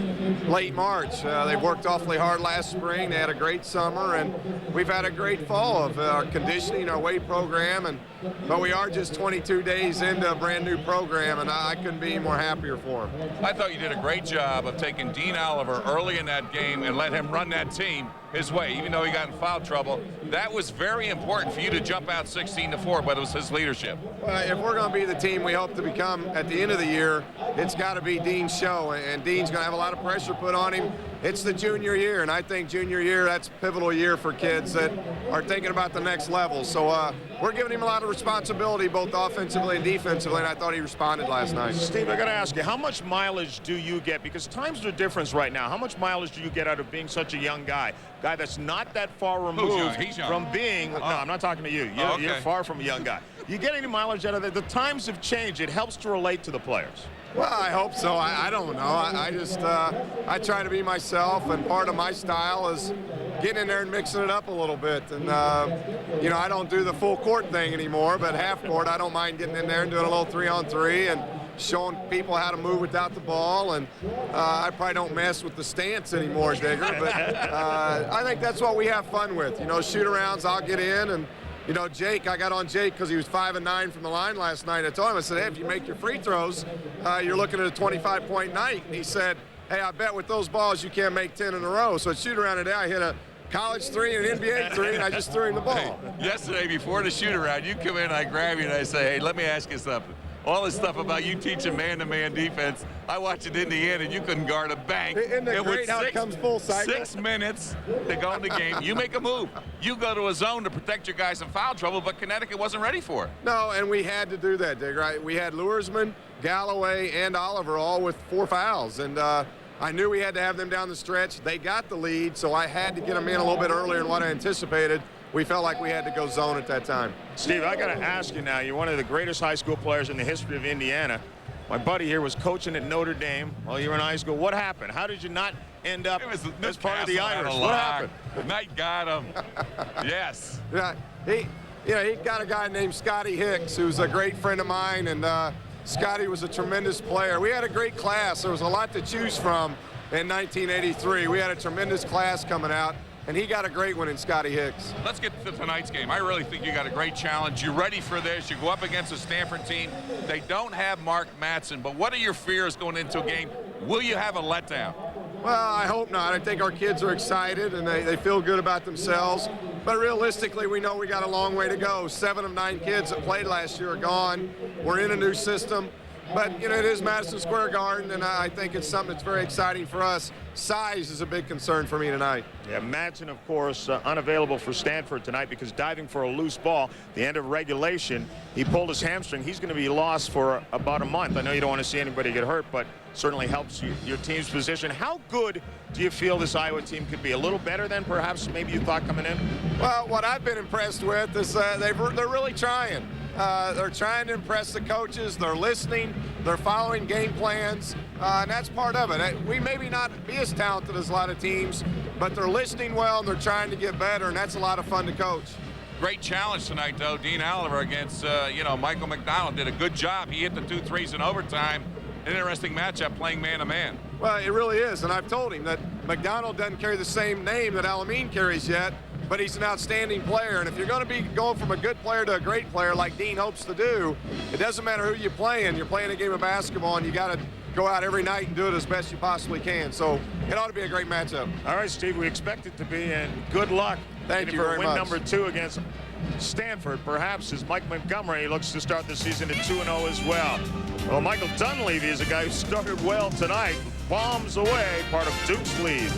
late March. They've worked awfully hard last spring. They had a great summer, and we've had a great fall of our conditioning, our weight program, but we are just 22 days into a brand new program, and I couldn't be more happier for them. I thought you did a great job of taking Dean Oliver early in that game and let him run that team his way, even though he got in foul trouble. That was very important for you to jump out 16-4, but it was his leadership. Well, if we're going to be the team we hope to become at the end of the year, it's got to be Dean's show, and Dean's going to have a lot of pressure put on him. It's the junior year, and I think junior year, that's a pivotal year for kids that are thinking about the next level. So we're giving him a lot of responsibility, both offensively and defensively, and I thought he responded last night. Steve, I got to ask you, how much mileage do you get? Because times are different right now. How much mileage do you get out of being such a young guy? Guy that's not that far removed from being, no, I'm not talking to you. You're far from a young guy. You get any mileage out of it? The times have changed. It helps to relate to the players. Well, I hope so. I don't know. I just I try to be myself, and part of my style is getting in there and mixing it up a little bit. And, you know, I don't do the full court thing anymore, but half court, I don't mind getting in there and doing a little 3-on-3 and showing people how to move without the ball. And I probably don't mess with the stance anymore, Digger, but I think that's what we have fun with. You know, shoot-arounds, I'll get in, and you know, Jake, I got on Jake because he was 5 and 9 from the line last night. I told him, I said, hey, if you make your free throws, you're looking at a 25-point night. And he said, hey, I bet with those balls you can't make 10 in a row. So at shoot-around today, I hit a college 3 and an NBA 3, and I just threw him the ball. Hey, yesterday, before the shoot-around, you come in, I grab you, and I say, hey, let me ask you something. All this stuff about you teaching man-to-man defense, I watched it in the end, and you couldn't guard a bank. Isn't it great how it comes full cycle? 6 minutes to go in the game. You make a move. You go to a zone to protect your guys in foul trouble, but Connecticut wasn't ready for it. No, and we had to do that, Digger. Right? We had Luersman, Galloway, and Oliver all with 4 fouls, and I knew we had to have them down the stretch. They got the lead, so I had to get them in a little bit earlier than what I anticipated. We felt like we had to go zone at that time. Steve, I got to ask you now, you're one of the greatest high school players in the history of Indiana. My buddy here was coaching at Notre Dame while you were in high school. What happened? How did you not end up as part of the Irish? What happened? Knight got him. Yes. Yeah, he got a guy named Scotty Hicks, who's a great friend of mine, and Scotty was a tremendous player. We had a great class. There was a lot to choose from in 1983. We had a tremendous class coming out, and he got a great one in Scotty Hicks. Let's get to tonight's game. I really think you got a great challenge. You're ready for this. You go up against a Stanford team. They don't have Mark Madsen, but what are your fears going into a game? Will you have a letdown? Well, I hope not. I think our kids are excited, and they feel good about themselves. But realistically, we know we got a long way to go. 7 of 9 kids that played last year are gone. We're in a new system. But, you know, it is Madison Square Garden, and I think it's something that's very exciting for us. Size is a big concern for me tonight. Yeah, Madsen, of course, unavailable for Stanford tonight because diving for a loose ball, the end of regulation, he pulled his hamstring. He's going to be lost for about a month. I know you don't want to see anybody get hurt, but certainly helps your team's position. How good do you feel this Iowa team could be? A little better than perhaps maybe you thought coming in? Well, what I've been impressed with is they're really trying. They're trying to impress the coaches. They're listening. They're following game plans, and that's part of it. We maybe not be as talented as a lot of teams, but they're listening well, and they're trying to get better, and that's a lot of fun to coach. Great challenge tonight, though. Dean Oliver against, Michael McDonald did a good job. He hit the 2 threes in overtime. An interesting matchup playing man-to-man. Well, it really is, and I've told him that McDonald doesn't carry the same name that El-Amin carries yet, but he's an outstanding player, and if you're going to be going from a good player to a great player like Dean hopes to do, it doesn't matter who you're playing. You're playing a game of basketball, and you got to go out every night and do it as best you possibly can. So it ought to be a great matchup. All right, Steve, we expect it to be, and good luck. Thank you very much. Win number 2 against Stanford, perhaps, as Mike Montgomery looks to start the season at 2-0 as well. Well, Michael Dunleavy is a guy who started well tonight. Bombs away, part of Duke's lead.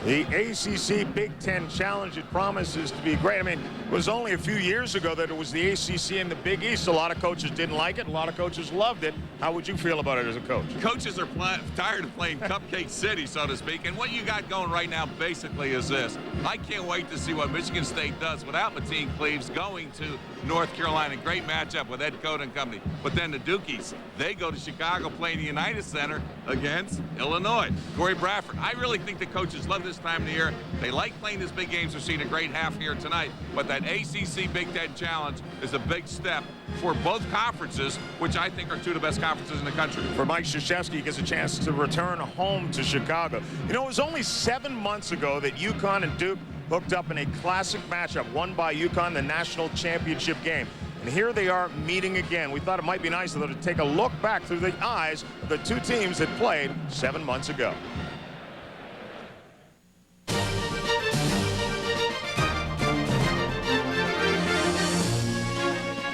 The ACC Big Ten Challenge, it promises to be great. I mean, it was only a few years ago that it was the ACC and the Big East. A lot of coaches didn't like it. A lot of coaches loved it. How would you feel about it as a coach? Coaches are tired of playing Cupcake City, so to speak. And what you got going right now basically is this. I can't wait to see what Michigan State does without Mateen Cleaves going to North Carolina. Great matchup with Ed Cota and company. But then the Dukies, they go to Chicago playing the United Center against Illinois. Corey Bradford. I really think the coaches love this time of the year. They like playing these big games. We're seeing a great half here tonight. But that ACC Big Ten Challenge is a big step for both conferences, which I think are two of the best conferences in the country. For Mike Krzyzewski, gets a chance to return home to Chicago. You know, it was only 7 months ago that UConn and Duke hooked up in a classic matchup, won by UConn, the national championship game. And here they are meeting again. We thought it might be nice, though, to take a look back through the eyes of the two teams that played 7 months ago.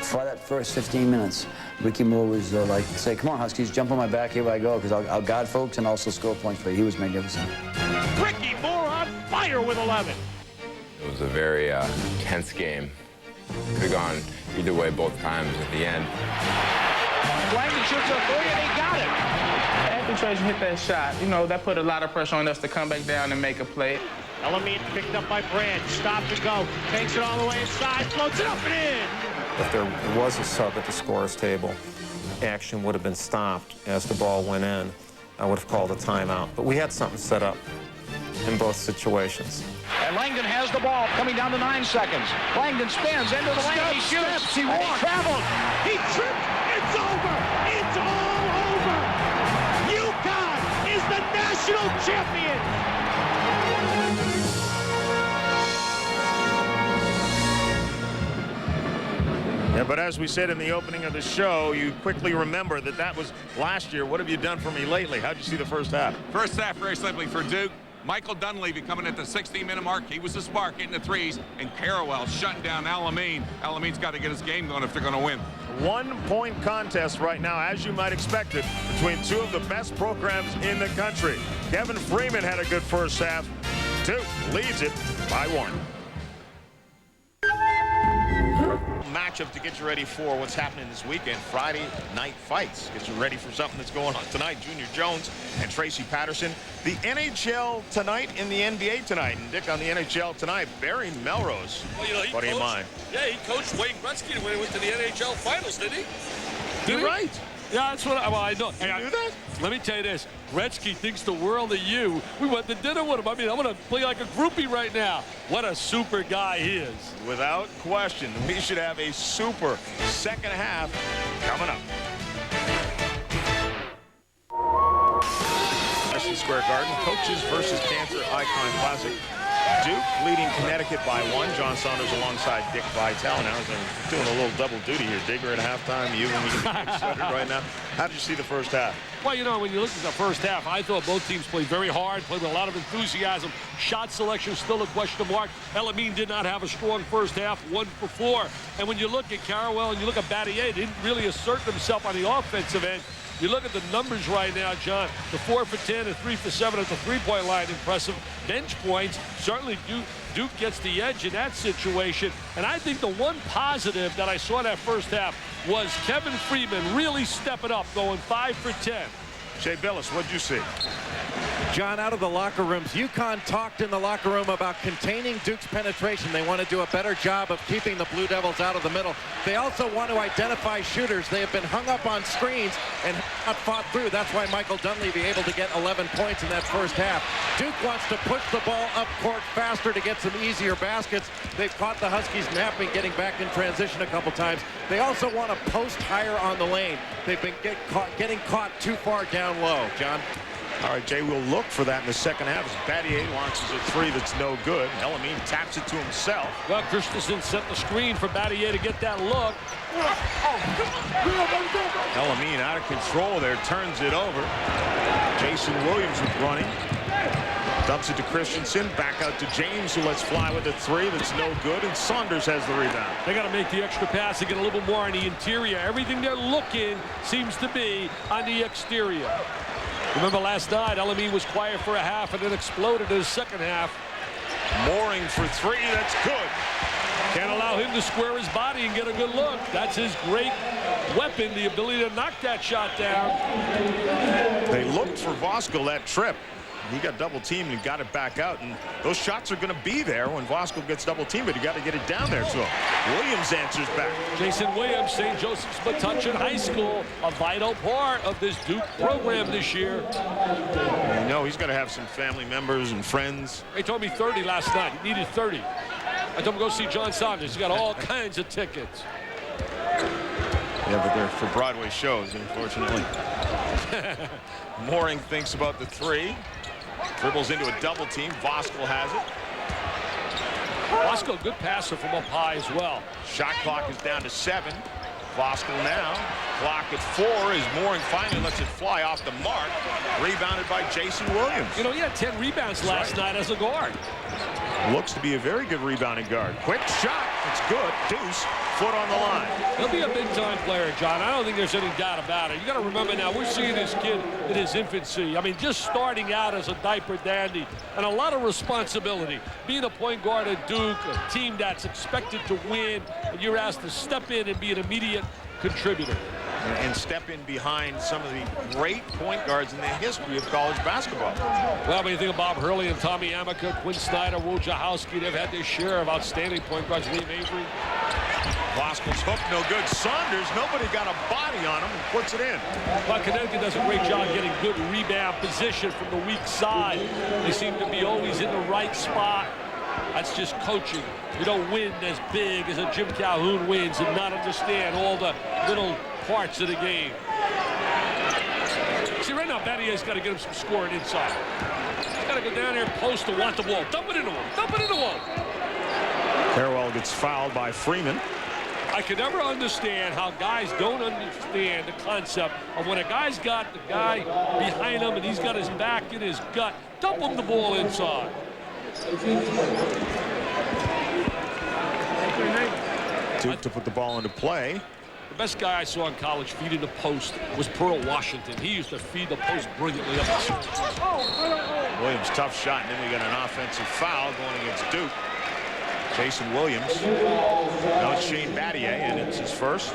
For that first 15 minutes, Ricky Moore was like, say, come on, Huskies, jump on my back, here I go, because I'll guard folks and also score points for you. He was magnificent. Ricky Moore on fire with 11. It was a very tense game. Could have gone either way both times at the end. Langdon shoots a three, and he got it. After Tracy hit that shot, you know, that put a lot of pressure on us to come back down and make a play. El-Amin picked up by Branch, stop and go, takes it all the way inside, floats it up and in. If there was a sub at the scorer's table, action would have been stopped as the ball went in. I would have called a timeout. But we had something set up in both situations. And Langdon has the ball coming down to 9 seconds. Langdon spins into the lane. He shoots. He traveled. He tripped. It's over. It's all over. UConn is the national champion. Yeah, but as we said in the opening of the show, you quickly remember that that was last year. What have you done for me lately? How'd you see the first half? First half, very simply for Duke. Michael Dunleavy coming at the 16-minute mark. He was the spark, getting the threes, and Carrawell shutting down El-Amin. El-Amin's got to get his game going if they're going to win. 1-point contest right now, as you might expect it, between two of the best programs in the country. Kevin Freeman had a good first half. Duke leads it by 1. Matchup to get you ready for what's happening this weekend. Friday night fights. Get you ready for something that's going on tonight. Junior Jones and Tracy Patterson. The NHL tonight and the NBA tonight. And Dick, on the NHL tonight, Barry Melrose. Well, you know, what do you mind? Yeah, he coached Wayne Gretzky when he went to the NHL Finals, didn't he? You're right. Yeah, that's what I know. You knew that? Let me tell you this. Gretzky thinks the world of you. We went to dinner with him. I mean, I'm going to play like a groupie right now. What a super guy he is. Without question, we should have a super second half coming up. Madison Square Garden, coaches versus cancer IKON Classic. Duke leading Connecticut by 1. John Saunders alongside Dick Vitale. Now I'm doing a little double duty here. Digger at halftime, you and we get sweated right now. How did you see the first half? Well, you know, when you look at the first half, I thought both teams played very hard, played with a lot of enthusiasm. Shot selection still a question mark. El-Amin did not have a strong first half, 1 for 4. And when you look at Carrawell and you look at Battier, didn't really assert himself on the offensive end. You look at the numbers right now, John, the 4 for 10 and 3 for 7 at the three-point line. Impressive bench points. Certainly Duke gets the edge in that situation. And I think the one positive that I saw in that first half was Kevin Freeman really stepping up, going 5 for 10. Shea Billis, what'd you see? John, out of the locker rooms, UConn talked in the locker room about containing Duke's penetration. They want to do a better job of keeping the Blue Devils out of the middle. They also want to identify shooters. They have been hung up on screens and not fought through. That's why Michael Dunleavy able to get 11 points in that first half. Duke wants to push the ball up court faster to get some easier baskets. They've caught the Huskies napping, getting back in transition a couple times. They also want to post higher on the lane. They've been getting caught too far down low, John. All right, Jay, we'll look for that in the second half as Battier launches a 3 that's no good. El-Amin taps it to himself. Well, Christensen set the screen for Battier to get that look. El-Amin out of control there, turns it over. Jason Williams was running. Dumps it to Christensen. Back out to James, who lets fly with a three. That's no good. And Saunders has the rebound. They got to make the extra pass and get a little bit more on the interior. Everything they're looking seems to be on the exterior. Remember last night, El-Amin was quiet for a half and then exploded in the second half. Mooring for three. That's good. Can't allow him to square his body and get a good look. That's his great weapon, the ability to knock that shot down. They looked for Voskuhl that trip. He got double teamed and got it back out, and those shots are going to be there when Voskuhl gets double teamed, but you got to get it down there to him. Williams answers back. Jason Williams, St. Joseph's Metuchen High School, a vital part of this Duke program this year. You know he's got to have some family members and friends. They told me 30 last night. He needed 30. I told him go see John Saunders. He's got all kinds of tickets. Yeah, but they're for Broadway shows, unfortunately. Mooring thinks about the three. Dribbles into a double team. Voskuhl has it. Voskuhl, good passer from up high as well. Shot clock is down to 7. Voskuhl now. Clock at 4 as Mooring finally lets it fly off the mark. Rebounded by Jason Williams. You know, he had 10 rebounds last night as a guard. Looks to be a very good rebounding guard. Quick shot. It's good. Deuce. Foot on the line. He'll be a big-time player, John. I don't think there's any doubt about it. You got to remember now, we're seeing this kid in his infancy. I mean, just starting out as a diaper dandy and a lot of responsibility. Being a point guard at Duke, a team that's expected to win, and you're asked to step in and be an immediate contributor. And step in behind some of the great point guards in the history of college basketball. Well, when you think of Bob Hurley and Tommy Amaker, Quinn Snyder, Wojciechowski, they've had their share of outstanding point guards. Liam Avery. Voskuhl's hook, no good. Saunders, nobody got a body on him and puts it in. But Connecticut does a great job getting good rebound position from the weak side. They seem to be always in the right spot. That's just coaching. You don't win as big as a Jim Calhoun wins and not understand all the little parts of the game. See, right now, Battier's got to get him some scoring inside. He's got to go down there, post to want the ball. Dump it into him. Dump it into him. Farewell gets fouled by Freeman. I can never understand how guys don't understand the concept of when a guy's got the guy behind him and he's got his back in his gut, dump him the ball inside. Duke to put the ball into play. The best guy I saw in college feeding the post was Pearl Washington. He used to feed the post brilliantly up the circle. Williams, tough shot, and then we got an offensive foul going against Duke. Jason Williams. Now it's Shane Battier, and it's his first.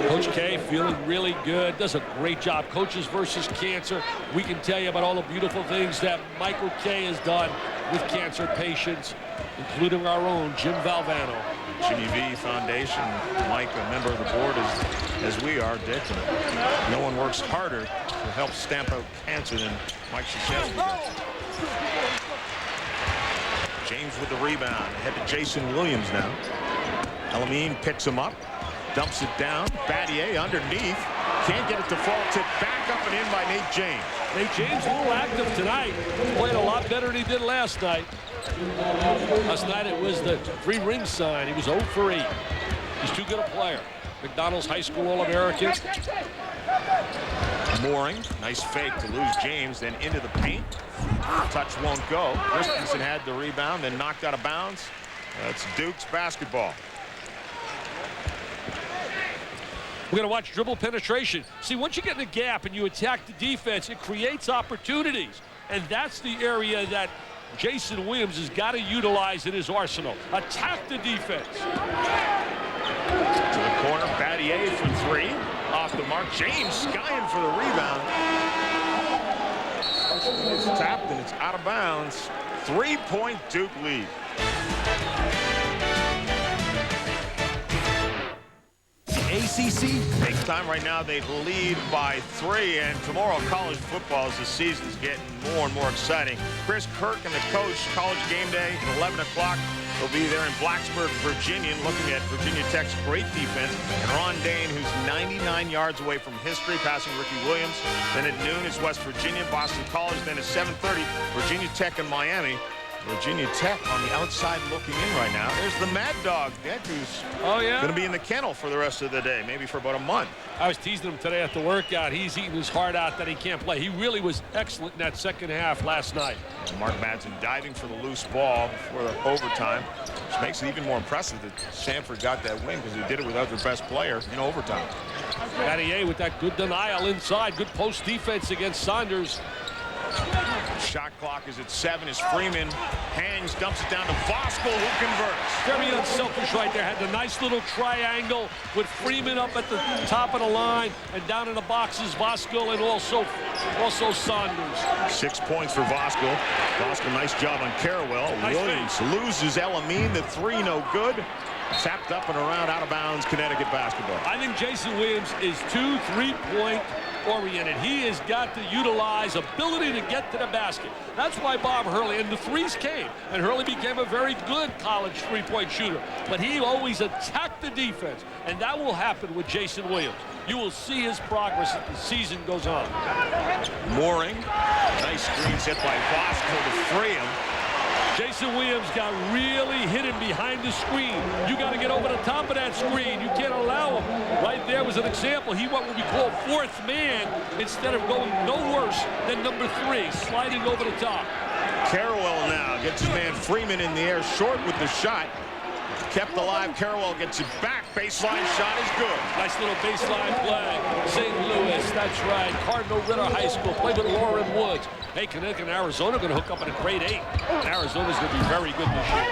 Coach K feeling really good. Does a great job. Coaches versus cancer. We can tell you about all the beautiful things that Michael K has done with cancer patients, including our own Jim Valvano. Jimmy V Foundation. Mike, a member of the board as we are, Dick. And no one works harder to help stamp out cancer than Mike Krzyzewski does. James with the rebound. Head to Jason Williams now. El-Amin picks him up. Dumps it down. Battier underneath. Can't get it to fall. Tip back up and in by Nate James. Nate James a little active tonight. Played a lot better than he did last night. Last night it was the 3 ring sign. He was 0 for 8. He's too good a player. McDonald's High School All-American. Mooring. Nice fake to lose James. Then into the paint. Touch won't go. Christensen had the rebound, then knocked out of bounds. That's Duke's basketball. We're going to watch dribble penetration. See, once you get in the gap and you attack the defense, it creates opportunities. And that's the area that Jason Williams has got to utilize in his arsenal. Attack the defense. To the corner, Battier for 3. Off the mark. James skying for the rebound. It's tapped and it's out of bounds. 3-point Duke lead. ACC. Big time right now. They lead by 3, and tomorrow college football as the season's getting more and more exciting. Chris Kirk and the coach, College Game Day at 11 o'clock. They'll be there in Blacksburg, Virginia, looking at Virginia Tech's great defense. And Ron Dane, who's 99 yards away from history, passing Ricky Williams. Then at noon, it's West Virginia, Boston College. Then at 7:30, Virginia Tech and Miami. Virginia Tech on the outside looking in right now. There's the Mad Dog, Dick, who's going to be in the kennel for the rest of the day, maybe for about a month. I was teasing him today at the workout. He's eating his heart out that he can't play. He really was excellent in that second half last night. Mark Madison diving for the loose ball before the overtime, which makes it even more impressive that Sanford got that win because he did it without their best player in overtime. Battier with that good denial inside. Good post defense against Saunders. Shot clock is at 7 as Freeman hangs, dumps it down to Voskuhl, who converts. Very unselfish right there. Had the nice little triangle with Freeman up at the top of the line, and down in the boxes Voskuhl and also Saunders. 6 points for Voskuhl. Voskuhl, nice job on Carrawell. Nice Williams loses El-Amin, the 3 no good. Tapped up and around, out of bounds, Connecticut basketball. I think Jason Williams is 2 3-point oriented. He has got to utilize ability to get to the basket. That's why Bob Hurley, and the threes came, and Hurley became a very good college three-point shooter. But he always attacked the defense, and that will happen with Jason Williams. You will see his progress as the season goes on. Mooring, nice screen set by Voskuhl to free him. Jason Williams got really hidden behind the screen. You got to get over the top of that screen. You can't allow him. Right there was an example. He went what we call fourth man instead of going no worse than number 3, sliding over the top. Carrawell now gets his man Freeman in the air, short with the shot. Kept alive. Carrawell gets it back. Baseline shot is good. Nice little baseline play. St. Louis, that's right. Cardinal Ritter High School. Played with Lauren Woods. Hey, Connecticut and Arizona going to hook up in a grade 8. Arizona's going to be very good this year.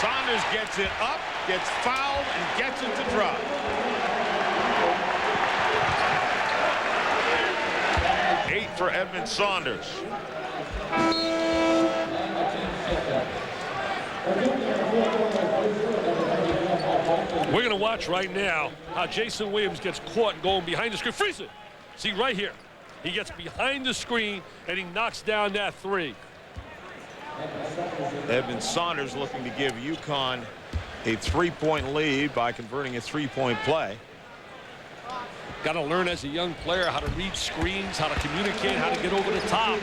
Saunders gets it up, gets fouled, and gets it to drop. Eight for Edmund Saunders. We're going to watch right now how Jason Williams gets caught going behind the screen. Freeze it! See right here. He gets behind the screen and he knocks down that 3. Edmund Saunders looking to give UConn a 3-point lead by converting a 3-point play. Got to learn as a young player how to read screens, how to communicate, how to get over the top.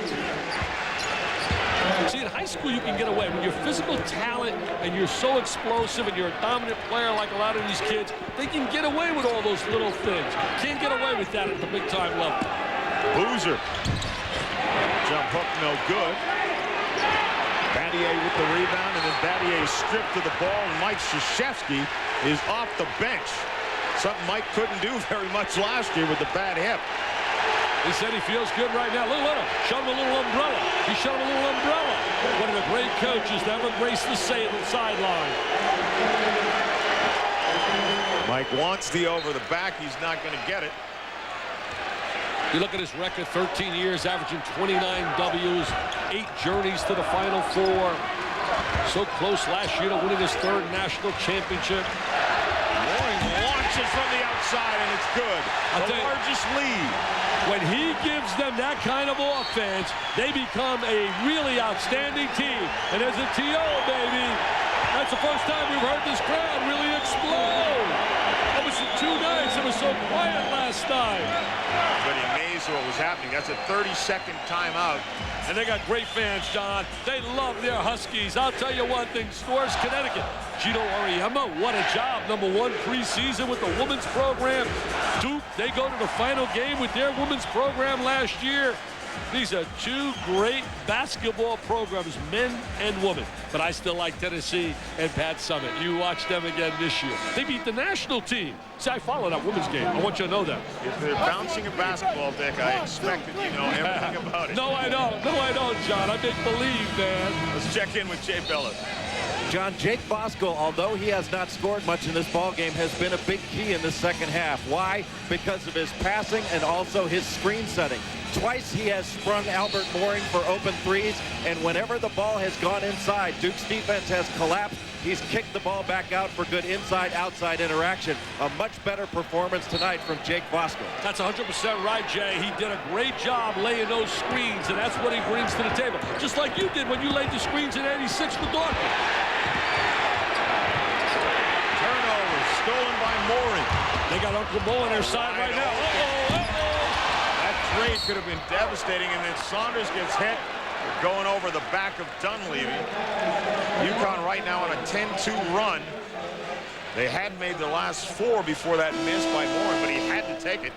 See, in high school, you can get away. When you're physical talent and you're so explosive and you're a dominant player like a lot of these kids, they can get away with all those little things. Can't get away with that at the big-time level. Boozer. Jump hook, no good. Battier with the rebound, and then Battier stripped to the ball, and Mike Krzyzewski is off the bench. Something Mike couldn't do very much last year with the bad hip. He said he feels good right now. Look, showed him a little umbrella. He showed him a little umbrella. One of the great coaches to ever grace the sideline. Mike wants the over the back. He's not going to get it. You look at his record, 13 years, averaging 29 W's, 8 journeys to the Final Four. So close last year to winning his 3rd national championship. Mooring launches from the outside, and it's good. The largest lead. When he gives them that kind of offense, they become a really outstanding team. And as a TO, baby, that's the first time we've heard this crowd really explode. It was 2 nights. It was so quiet last night. But amazed at what was happening. That's a 30-second timeout. And they got great fans, John. They love their Huskies. I'll tell you one thing. Scores Connecticut. Gino Auriemma, what a job. #1 preseason with the women's program. Duke, they go to the final game with their women's program last year. These are 2 great basketball programs, men and women. But I still like Tennessee and Pat Summitt. You watch them again this year. They beat the national team. See, I follow that women's game. I want you to know that. If they're bouncing a basketball, Dick, I expect that you know everything about it. No, I don't. No, I don't, John. I make believe, man. Let's check in with Jay Bellis. John, Jake Voskuhl, although he has not scored much in this ballgame, has been a big key in the second half. Why? Because of his passing and also his screen setting. Twice he has sprung Albert Mooring for open threes, and whenever the ball has gone inside, Duke's defense has collapsed. He's kicked the ball back out for good inside-outside interaction. A much better performance tonight from Jake Voskuhl. That's 100% right, Jay. He did a great job laying those screens, and that's what he brings to the table. Just like you did when you laid the screens in '86 with Dortmund. Turnover stolen by Mooring. They got Uncle Mo on their side right now. That trade could have been devastating, and then Saunders gets hit. going over the back of Dunleavy. UConn right now on a 10-2 run. They had made the last 4 before that miss by Moore, but he had to take it.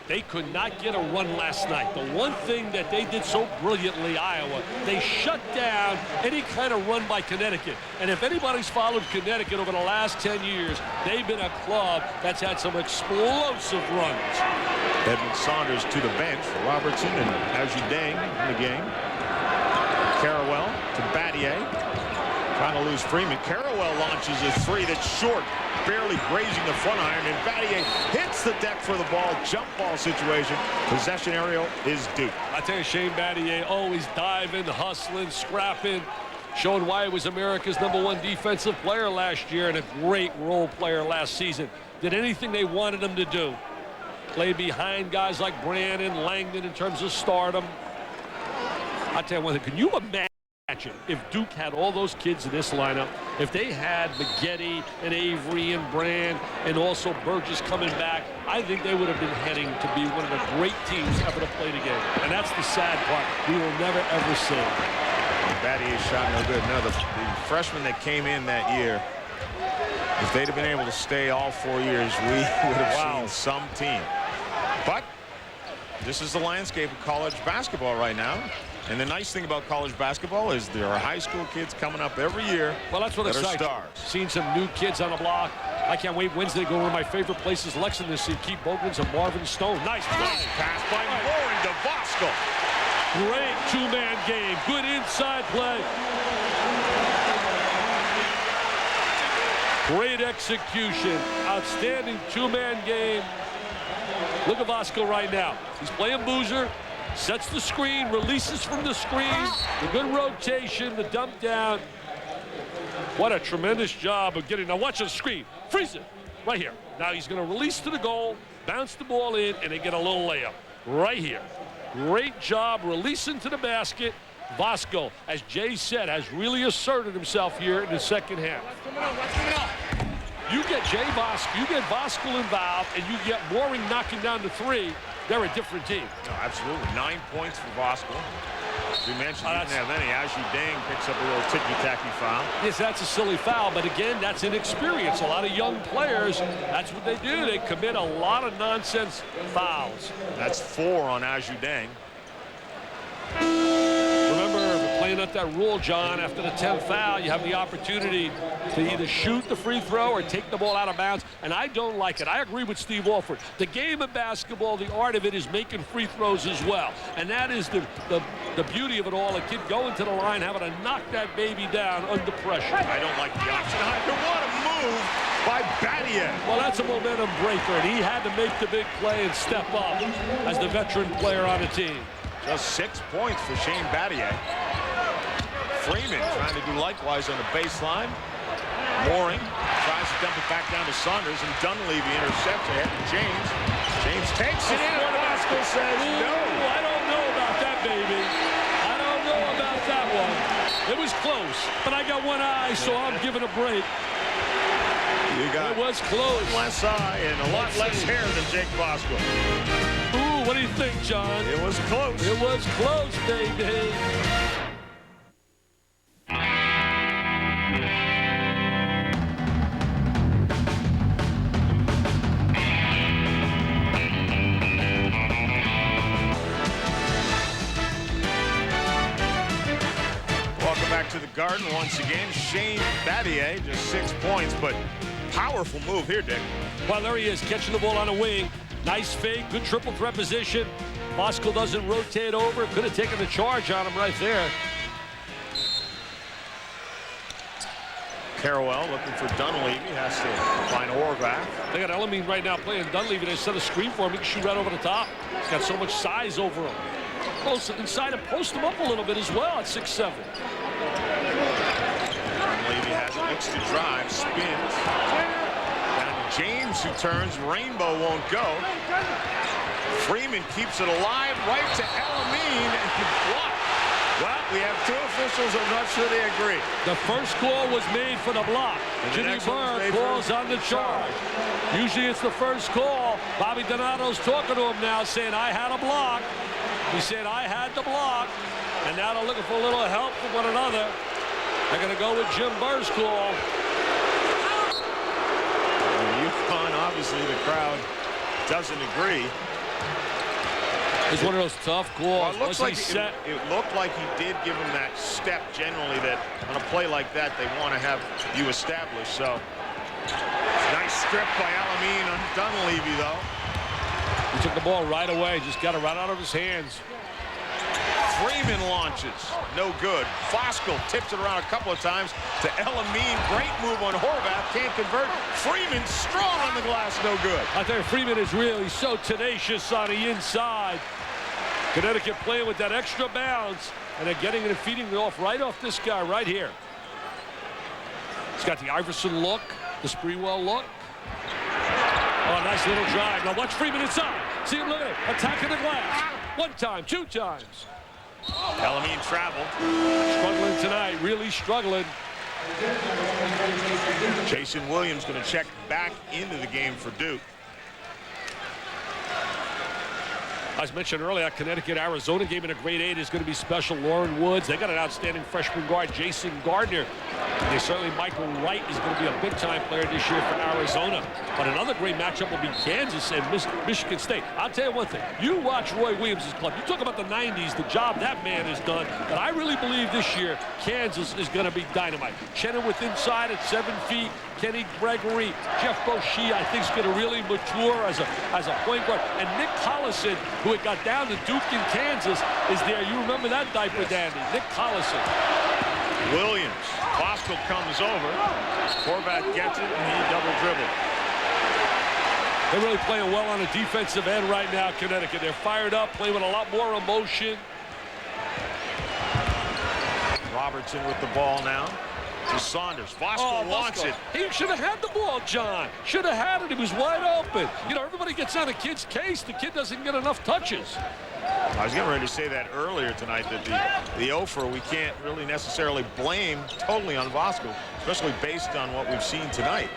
They could not get a run last night. The one thing that they did so brilliantly, Iowa, they shut down any kind of run by Connecticut. And if anybody's followed Connecticut over the last 10 years, they've been a club that's had some explosive runs. Edmund Saunders to the bench for Robertson and Ajudang in the game. Carawell to Battier. Trying to lose Freeman. Carawell launches a 3 that's short, barely grazing the front iron, and Battier hits the deck for the ball. Jump ball situation. Possession area is Duke. I tell you, Shane Battier always diving, hustling, scrapping, showing why he was America's #1 defensive player last year and a great role player last season. Did anything they wanted him to do. Play behind guys like Brandon, Langdon in terms of stardom. I tell you one thing, can you imagine if Duke had all those kids in this lineup, if they had Maggette and Avery and Brand and also Burgess coming back, I think they would have been heading to be one of the great teams ever to play the game. And that's the sad part. We will never, ever see it. Battier's shot no good. No, the freshmen that came in that year, if they'd have been able to stay all 4 years, we would have seen some team. But this is the landscape of college basketball right now. And the nice thing about college basketball is there are high school kids coming up every year. Well, that's what that excites. Stars. Seeing some new kids on the block. I can't wait Wednesday to go to one of my favorite places, Lexington, to see Keith Bogans and Marvin Stone. Nice pass by Moore to Voskuhl. Great two-man game. Good inside play. Great execution. Outstanding two-man game. Look at Voskuhl right now. He's playing Boozer. Sets the screen, releases from the screen, the good rotation, the dump down. What a tremendous job of getting, now watch the screen, freeze it, right here. Now he's gonna release to the goal, bounce the ball in, and they get a little layup, right here. Great job releasing to the basket. Voskuhl, as Jay said, has really asserted himself here in the second half. You get Voskuhl involved, and you get Mooring knocking down the 3. They're a different team. No, absolutely. 9 points for Voskuhl. As we mentioned, he didn't have any. Ajudang picks up a little ticky-tacky foul. Yes, that's a silly foul, but again, that's inexperience. A lot of young players, that's what they do. They commit a lot of nonsense fouls. That's 4 on Ajudang. Remember, playing up that rule, John, after the 10th foul, you have the opportunity to either shoot the free throw or take the ball out of bounds, and I don't like it. I agree with Steve Alford. The game of basketball, the art of it is making free throws as well, and that is the beauty of it all. A kid going to the line, having to knock that baby down under pressure. I don't like the option. What a move by Battier. Well, that's a momentum breaker, and he had to make the big play and step up as the veteran player on the team. Just 6 points for Shane Battier. Freeman trying to do likewise on the baseline. Mooring tries to dump it back down to Saunders, and Dunleavy intercepts ahead to James. James takes it in. Voskuhl says no. I don't know about that, baby. I don't know about that one. It was close, but I got one eye, so I'm giving a break. You got it was close. One less eye and a lot less hair than Jake Voskuhl. Ooh, what do you think, John? It was close. It was close, baby. Welcome back to the Garden once again. Shane Battier, just 6 points, but powerful move here, Dick. Well, there he is, catching the ball on a wing. Nice fake, good triple threat position. Voskuhl doesn't rotate over. Could have taken the charge on him right there. Carawell looking for Dunleavy. Has to find Horvath. They got El-Amin right now playing Dunleavy. They set a screen for him. He can shoot right over the top. He's got so much size over him. Close inside and post him up a little bit as well at 6'7". Dunleavy has it, looks to drive, spins. And James who turns, Rainbow won't go. Freeman keeps it alive, right to El-Amin, and blocked. Well, we have two officials. I'm not sure they agree. The first call was made for the block. Jimmy Burr calls on the charge. Usually it's the first call. Bobby Donato's talking to him now, saying, I had a block. He said, I had the block. And now they're looking for a little help from one another. They're going to go with Jim Burr's call. UConn, obviously, the crowd doesn't agree. It's one of those tough calls. Well, it looked like he did give him that step generally that on a play like that they want to have you establish. So nice strip by El-Amin on Dunleavy, though. He took the ball right away, just got it right out of his hands. Freeman launches, no good. Voskuhl tips it around a couple of times to El-Amin. Great move on Horvath, can't convert. Freeman strong on the glass, no good. I tell you, Freeman is really so tenacious on the inside. Connecticut playing with that extra bounce, and they're getting it and feeding it off right off this guy right here. He's got the Iverson look, the Sprewell look. Oh, nice little drive. Now watch Freeman inside. See him, look at it, attacking the glass. One time, two times. El-Amin traveled. Struggling tonight, really struggling. Jason Williams going to check back into the game for Duke. As mentioned earlier, that Connecticut-Arizona game in a grade 8 is going to be special. Lauren Woods, they got an outstanding freshman guard, Jason Gardner. And certainly Michael Wright is going to be a big-time player this year for Arizona. But another great matchup will be Kansas and Michigan State. I'll tell you one thing. You watch Roy Williams' club. You talk about the 90s, the job that man has done. But I really believe this year Kansas is going to be dynamite. Chenoweth inside at 7 feet. Kenny Gregory, Jeff Boschee, I think is going to really mature as a point guard. And Nick Collison, who had got down to Duke in Kansas, is there. You remember that diaper dandy, Nick Collison. Williams, Voskuhl comes over. Horvath gets it, and he double dribbled. They're really playing well on the defensive end right now, Connecticut. They're fired up, playing with a lot more emotion. Robertson with the ball now. To Saunders. Voskuhl wants it. He should have had the ball, John. Should have had it. He was wide open. You know, everybody gets on a kid's case. The kid doesn't get enough touches. I was getting ready to say that earlier tonight, that the offer we can't really necessarily blame totally on Voskuhl, especially based on what we've seen tonight.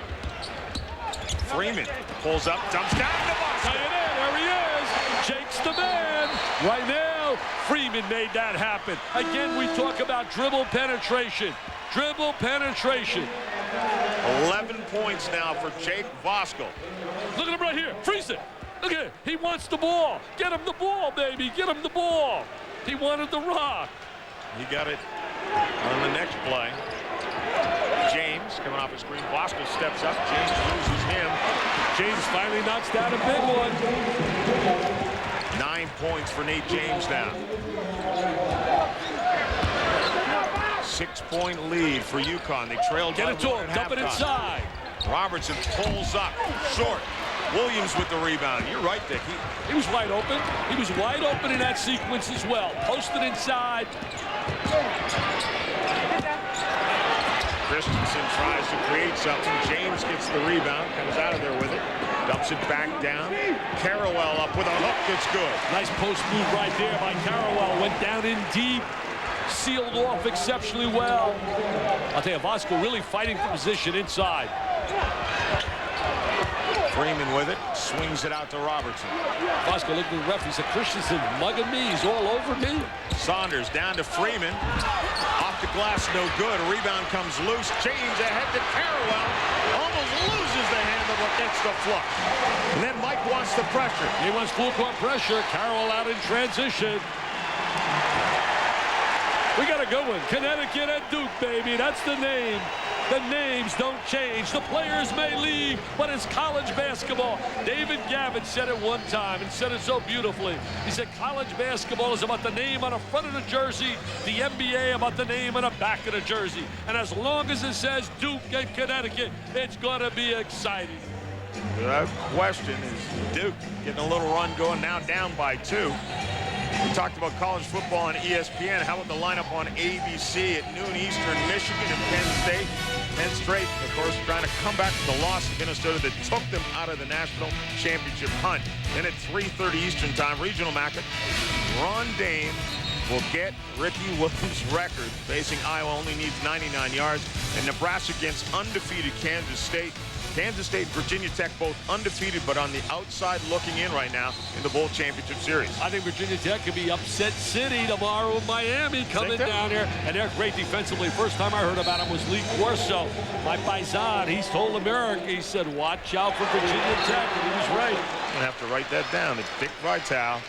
Freeman pulls up, dumps down to Voskuhl. There he is. Jake's the man. Right now, Freeman made that happen. Again, we talk about dribble penetration. Dribble penetration. 11 points now for Jake Voskuhl. Look at him right here. Freeze it. Look at it. He wants the ball. Get him the ball, baby. Get him the ball. He wanted the rock. He got it on the next play. James coming off his screen. Voskuhl steps up. James loses him. James finally knocks down a big one. 9 points for Nate James now. 6-point lead for UConn. They trailed. Get it to him. Dump it inside. Robertson pulls up. Short. Williams with the rebound. You're right, Dick. He was wide open. He was wide open in that sequence as well. Posted inside. Christensen tries to create something. James gets the rebound. Comes out of there with it. Dumps it back down. Carrawell up with a hook. It's good. Nice post move right there by Carrawell. Went down in deep. Sealed off exceptionally well. I'll tell you, Voskuhl really fighting for position inside. Freeman with it, swings it out to Robertson. Voskuhl looked at the ref. He said, Christensen mugging me. He's all over me. Saunders down to Freeman. Off the glass, no good. A rebound comes loose. James ahead to Carrawell. Almost loses the handle, but gets the flush. And then Mike wants the pressure. He wants full court pressure. Carrawell out in transition. We got a good one. Connecticut at Duke, baby. That's the name. The names don't change. The players may leave, but it's college basketball. David Gavitt said it one time and said it so beautifully. He said college basketball is about the name on the front of the jersey, the NBA about the name on the back of the jersey. And as long as it says Duke and Connecticut, it's going to be exciting. The question is Duke getting a little run going, now down by 2. We talked about college football on ESPN. How about the lineup on ABC at noon Eastern? Michigan and Penn State. Penn State, of course, trying to come back from the loss to Minnesota that took them out of the national championship hunt. Then at 3:30 Eastern time, regional matchup. Ron Dame will get Ricky Williams' record. Facing Iowa only needs 99 yards. And Nebraska against undefeated Kansas State. Kansas State and Virginia Tech both undefeated, but on the outside looking in right now in the Bowl Championship Series. I think Virginia Tech could be upset city tomorrow in Miami coming down here. And they're great defensively. First time I heard about him was Lee Corso. My paisan, he's told America, he said, watch out for Virginia Tech. And he was right. I'm going to have to write that down. That Dick Vitale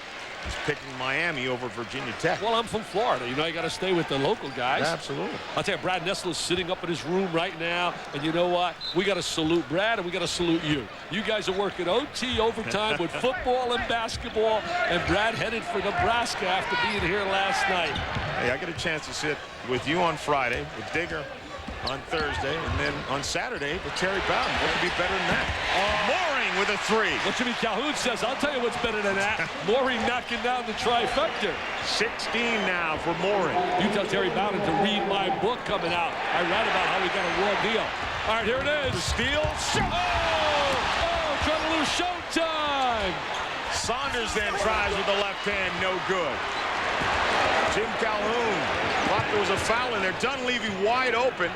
is picking Miami over Virginia Tech. Well, I'm from Florida. You know, you got to stay with the local guys. Absolutely. I'll tell you, Brad Nessel is sitting up in his room right now. And you know what? We got to salute Brad, and we got to salute you. You guys are working OT overtime with football and basketball. And Brad headed for Nebraska after being here last night. Hey, I get a chance to sit with you on Friday, with Digger on Thursday, and then on Saturday with Terry Bowden. What could be better than that? Mooring with a 3. What Jimmy Calhoun says, I'll tell you what's better than that. Mooring knocking down the trifecta. 16 now for Mooring. You tell Terry Bowden to read my book coming out. I read about how he got a raw deal. All right, here it is. The steal. Trying to lose showtime. Saunders then tries with the left hand. No good. Jim Calhoun thought there was a foul in there. Dunleavy wide open.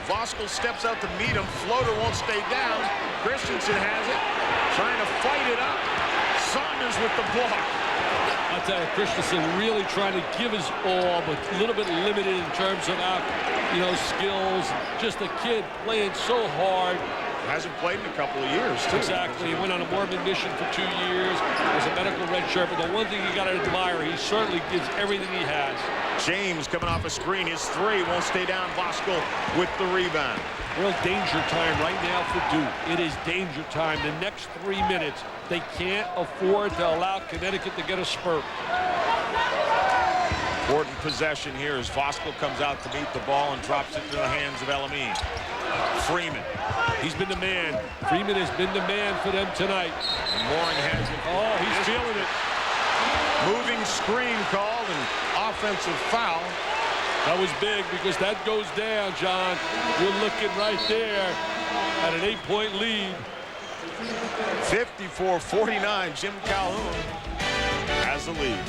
Voskuhl steps out to meet him. Floater won't stay down. Christensen has it. Trying to fight it up. Saunders with the block. I'll tell you, Christensen really trying to give his all, but a little bit limited in terms of skills. Just a kid playing so hard. Hasn't played in a couple of years, too. Exactly. He went on a Mormon mission for 2 years as a medical redshirt. But the one thing you got to admire, he certainly gives everything he has. James coming off a screen. His 3 won't stay down. Voskuhl with the rebound. Real danger time right now for Duke. It is danger time. The next 3 minutes, they can't afford to allow Connecticut to get a spurt. Important possession here as Voskuhl comes out to meet the ball and drops it to the hands of El-Amin. Freeman. He's been the man. Freeman has been the man for them tonight. And Mooring has it. Oh, he's feeling it. Moving screen called and offensive foul. That was big because that goes down, John. You're looking right there at an 8-point lead. 54-49. Jim Calhoun has the lead.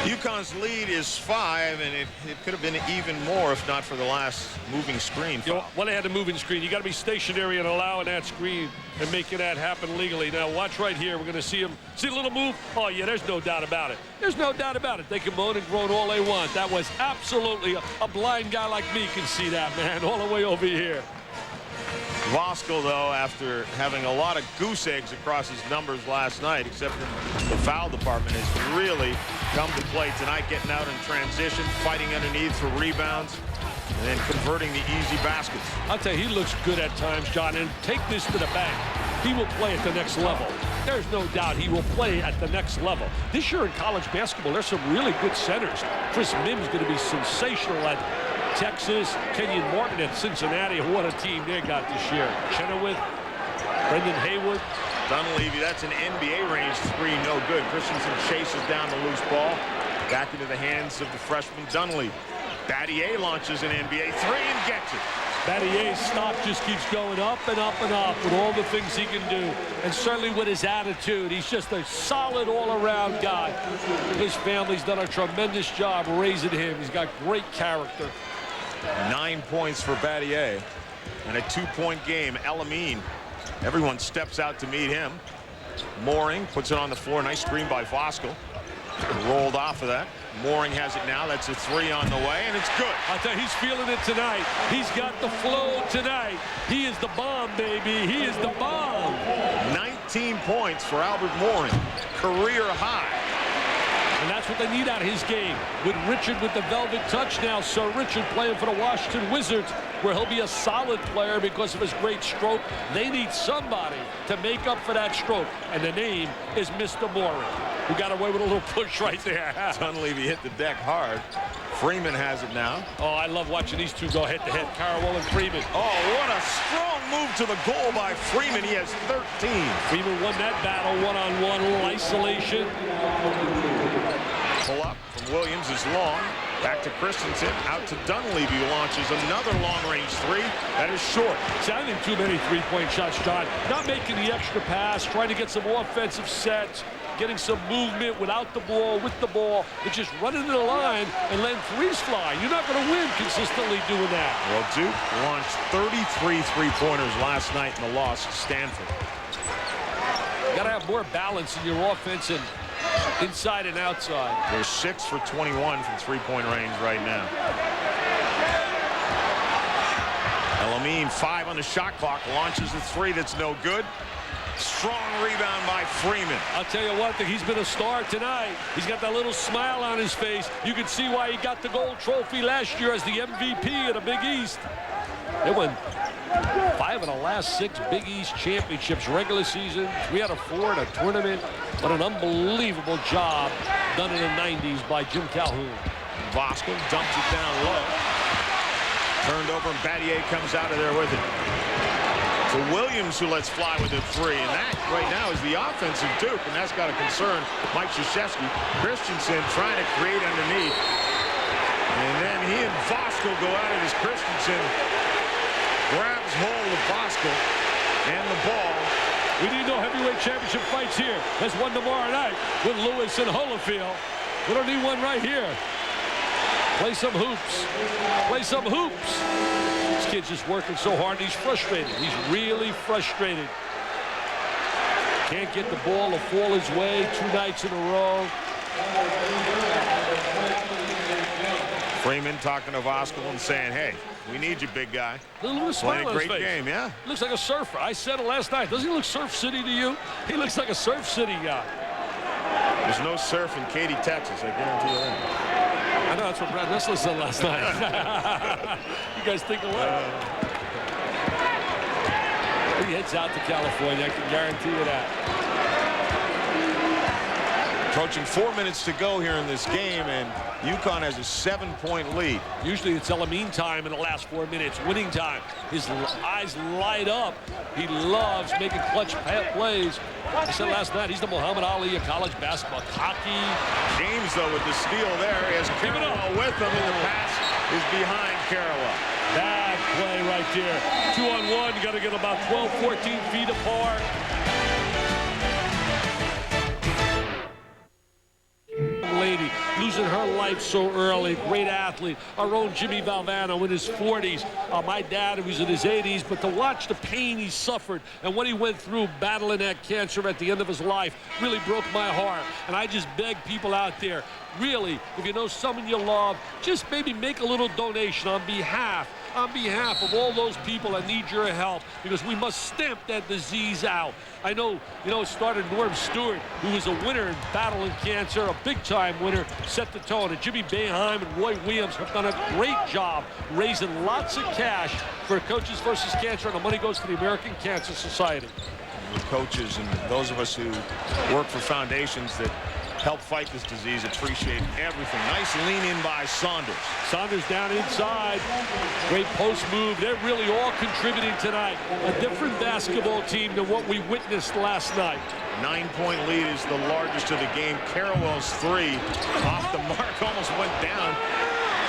UConn's lead is 5, and it could have been even more if not for the last moving screen. When they had the moving screen, you got to be stationary and allowing that screen and making that happen legally. Now watch right here. We're going to see him. See a little move? Oh yeah, there's no doubt about it. There's no doubt about it. They can moan and groan all they want. That was absolutely a blind guy like me can see that, man, all the way over here. Voskuhl, though, after having a lot of goose eggs across his numbers last night, except in the foul department, has really come to play tonight, getting out in transition, fighting underneath for rebounds, and then converting the easy baskets. I'll tell you, he looks good at times, John, and take this to the bank. He will play at the next level. There's no doubt he will play at the next level. This year in college basketball, there's some really good centers. Chris Mims going to be sensational at Texas. Kenyon Martin at Cincinnati. What a team they got this year. Chenoweth, Brendan Haywood. Dunleavy, that's an NBA range 3, no good. Christensen chases down the loose ball. Back into the hands of the freshman Dunleavy. Battier launches an NBA 3 and gets it. Battier's stock just keeps going up and up and up with all the things he can do. And certainly with his attitude, he's just a solid all-around guy. His family's done a tremendous job raising him. He's got great character. 9 points for Battier and a 2-point game. El-Amin, everyone steps out to meet him. Mooring puts it on the floor. Nice screen by Voskuhl. Rolled off of that. Mooring has it now. That's a 3 on the way, and it's good. I tell you, he's feeling it tonight. He's got the flow tonight. He is the bomb, baby. He is the bomb. 19 points for Albert Mooring. Career high. And that's what they need out of his game. With Richard with the velvet touch now. Sir Richard playing for the Washington Wizards, where he'll be a solid player because of his great stroke. They need somebody to make up for that stroke. And the name is Mr. Mooring, who got away with a little push right there. Dunleavy hit the deck hard. Freeman has it now. Oh, I love watching these two go head-to-head. Carrawell and Freeman. Oh, what a strong move to the goal by Freeman. He has 13. Freeman won that battle one-on-one, a little isolation. Pull up from Williams is long. Back to Christensen. Out to Dunleavy, who launches another long-range 3. That is short. See, I think too many three-point shots, John. Not making the extra pass, trying to get some offensive sets. getting some movement without the ball, with the ball, and just running to the line and letting threes fly. You're not going to win consistently doing that. Well, Duke launched 33 three-pointers last night in the loss to Stanford. You got to have more balance in your offense and inside and outside. They're 6 for 21 from three-point range right now. El-Amin, 5 on the shot clock, launches a three that's no good. Strong rebound by Freeman. I'll tell you one thing, he's been a star tonight. He's got that little smile on his face. You can see why he got the gold trophy last year as the MVP of the Big East. They won 5 of the last 6 Big East championships, regular season, 3 out of 4 in a tournament. What an unbelievable job done in the 90s by Jim Calhoun. Voskuhl dumps it down low. Turned over, and Battier comes out of there with it. So Williams who lets fly with a three, and that right now is the offense of Duke, and that's got to concern Mike Krzyzewski. Christensen trying to create underneath. And then he and Voskuhl go at it as Christensen grabs hold of Voskuhl and the ball. We need no heavyweight championship fights here. There's one tomorrow night with Lewis and Holyfield. We don't need one right here. Play some hoops. Play some hoops. This kid's just working so hard. He's frustrated. He's really frustrated. Can't get the ball to fall his way 2 nights in a row. Freeman talking to Voskuhl and saying, hey, we need you, big guy. Playing a great game, yeah. Looks like a surfer. I said it last night. Doesn't he look Surf City to you? He looks like a Surf City guy. There's no surf in Katy, Texas. I guarantee you that. I know that's what Brad Nessler said last night. You guys think alike. He heads out to California. I can guarantee you that. Approaching 4 minutes to go here in this game, and UConn has a 7-point lead. Usually it's El-Amin time in the last 4 minutes, winning time. His eyes light up. He loves making clutch plays. I said last night, he's the Muhammad Ali of college basketball. Cocky. James, though, with the steal there, is Carrawell with him, and the pass is behind Carrawell. Bad play right there. 2-on-1, you got to get about 12, 14 feet apart. Lady losing her life so early. Great athlete. Our own Jimmy Valvano in his 40s. My dad, who was in his 80s. But to watch the pain he suffered and what he went through battling that cancer at the end of his life really broke my heart. And I just beg people out there, really, if you know someone you love, just maybe make a little donation on behalf of all those people that need your help, because we must stamp that disease out. I know, it started Norm Stewart, who was a winner in battling cancer, a big-time winner, set the tone. And Jimmy Boeheim and Roy Williams have done a great job raising lots of cash for Coaches versus Cancer, and the money goes to the American Cancer Society. The coaches and those of us who work for foundations that help fight this disease appreciate everything. Nice lean in by Saunders. Saunders down inside. Great post move. They're really all contributing tonight. A different basketball team than what we witnessed last night. 9-point lead is the largest of the game. Carrawell's three off the mark, almost went down.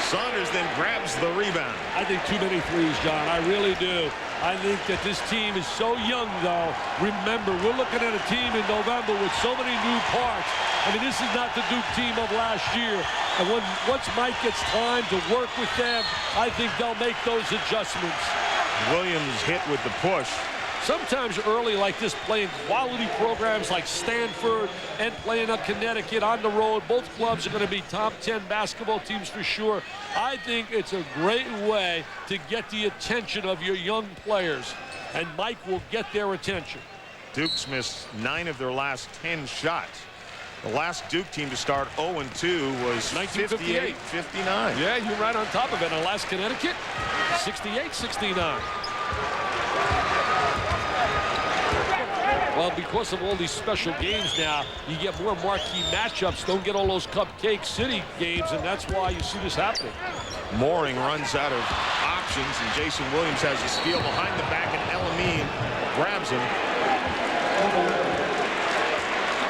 Saunders then grabs the rebound. I think too many threes, John. I really do. I think that this team is so young, though. Remember, we're looking at a team in November with so many new parts. I mean, this is not the Duke team of last year. And once Mike gets time to work with them, I think they'll make those adjustments. Williams hit with the push. Sometimes early like this, playing quality programs like Stanford and playing at Connecticut on the road, both clubs are going to be top 10 basketball teams for sure. I think it's a great way to get the attention of your young players, and Mike will get their attention. Duke's missed 9 of their last 10 shots. The last Duke team to start 0-2 was 1958. 58-59. Yeah, you're right on top of it. And last Connecticut, 68-69. Well, because of all these special games now, you get more marquee matchups. Don't get all those Cupcake City games, and that's why you see this happening. Mooring runs out of options, and Jason Williams has a steal behind the back, and El-Amin grabs him.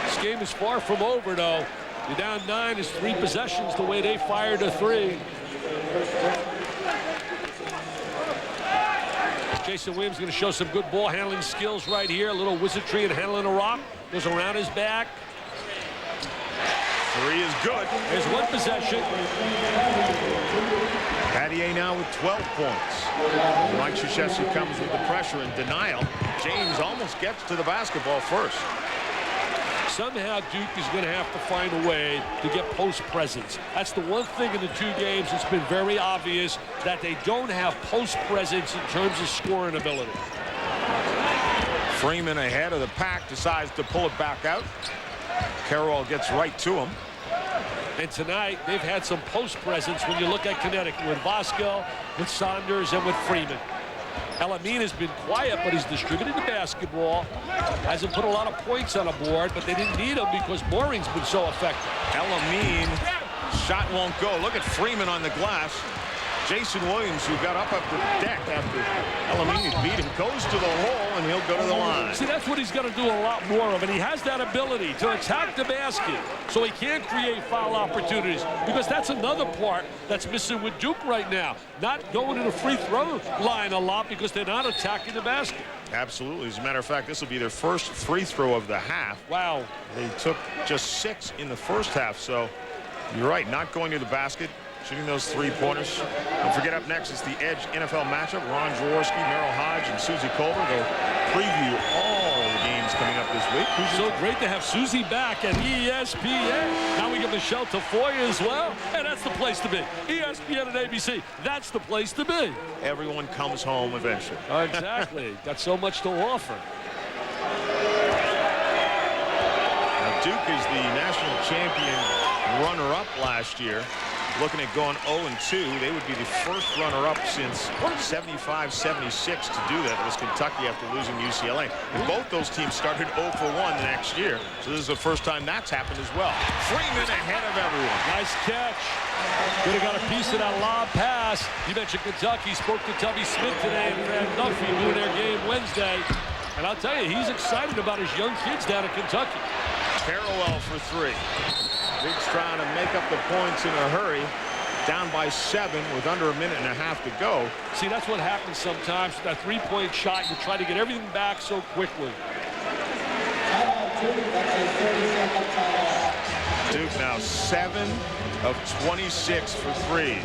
This game is far from over, though. You're down 9. It's 3 possessions the way they fired a 3. Jason Williams going to show some good ball handling skills right here. A little wizardry and handling a rock. Goes around his back. Three is good. There's one possession. Battier now with 12 points. Mike Krzyzewski comes with the pressure and denial. James almost gets to the basketball first. Somehow Duke is going to have to find a way to get post presence. That's the one thing in the two games that's been very obvious, that they don't have post presence in terms of scoring ability. Freeman ahead of the pack, decides to pull it back out. Carroll gets right to him. And tonight, they've had some post presence when you look at Connecticut with Voskuhl, with Saunders, and with Freeman. El-Amin has been quiet, but he's distributed the basketball. Hasn't put a lot of points on the board, but they didn't need him because Mooring's been so effective. El-Amin, shot won't go. Look at Freeman on the glass. Jason Williams, who got up the deck after El-Amin beat him, goes to the hole, and he'll go to the line. See, that's what he's going to do a lot more of, and he has that ability to attack the basket so he can create foul opportunities, because that's another part that's missing with Duke right now. Not going to the free throw line a lot because they're not attacking the basket. Absolutely. As a matter of fact, this will be their first free throw of the half. Wow. They took just 6 in the first half, so you're right, not going to the basket. Shooting those three-pointers. Don't forget, up next is the Edge NFL matchup. Ron Jaworski, Merrill Hodge, and Susie Colbert. They'll preview all the games coming up this week. It's so great to have Susie back at ESPN. Now we get Michelle Tafoya as well, and that's the place to be. ESPN and ABC, that's the place to be. Everyone comes home eventually. Exactly. Got so much to offer. Now, Duke is the national champion runner-up last year. Looking at going 0-2, they would be the first runner-up since 75-76 to do that. It was Kentucky after losing UCLA. And both those teams started 0-1 the next year. So this is the first time that's happened as well. Freeman ahead of everyone. Nice catch. Could have got a piece of that lob pass. You mentioned Kentucky. Spoke to Tubby Smith today and Fran Duffy doing their game Wednesday. And I'll tell you, he's excited about his young kids down in Kentucky. Parallel for 3. Duke's trying to make up the points in a hurry. Down by 7 with under a minute and a half to go. See, that's what happens sometimes. That three-point shot, you try to get everything back so quickly. Duke now 7 of 26 for threes.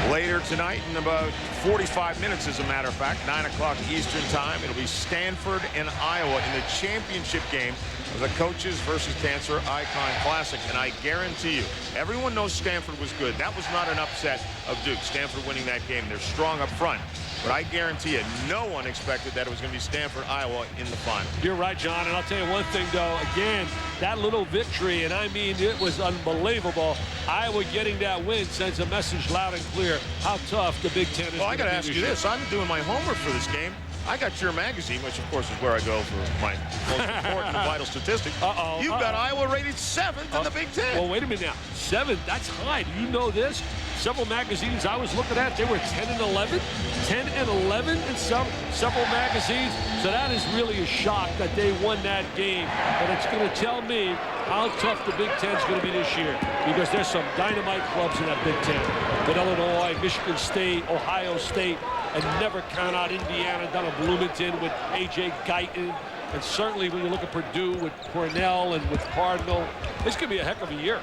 Later tonight, in about 45 minutes, as a matter of fact, 9 o'clock Eastern time, it'll be Stanford and Iowa in the championship game of the coaches versus cancer IKON Classic. And I guarantee you, everyone knows Stanford was good. That was not an upset of Duke. Stanford winning that game. They're strong up front. But I guarantee you, no one expected that it was going to be Stanford, Iowa in the final. You're right, John. And I'll tell you one thing, though. Again, that little victory, and I mean, it was unbelievable. Iowa getting that win sends a message loud and clear how tough the Big Ten is. Well, I got to ask you this. I'm doing my homework for this game. I got your magazine, which, of course, is where I go for my most important and vital statistic. You've got Iowa rated 7th in the Big Ten. Well, wait a minute now. 7, that's high. Do you know this? Several magazines I was looking at, they were 10 and 11. 10 and 11 in several magazines. So that is really a shock that they won that game. But it's going to tell me how tough the Big Ten is going to be this year, because there's some dynamite clubs in that Big Ten. With Illinois, Michigan State, Ohio State, and never count out Indiana down in Bloomington with A.J. Guyton. And certainly when you look at Purdue with Cornell and with Cardinal, it's going to be a heck of a year.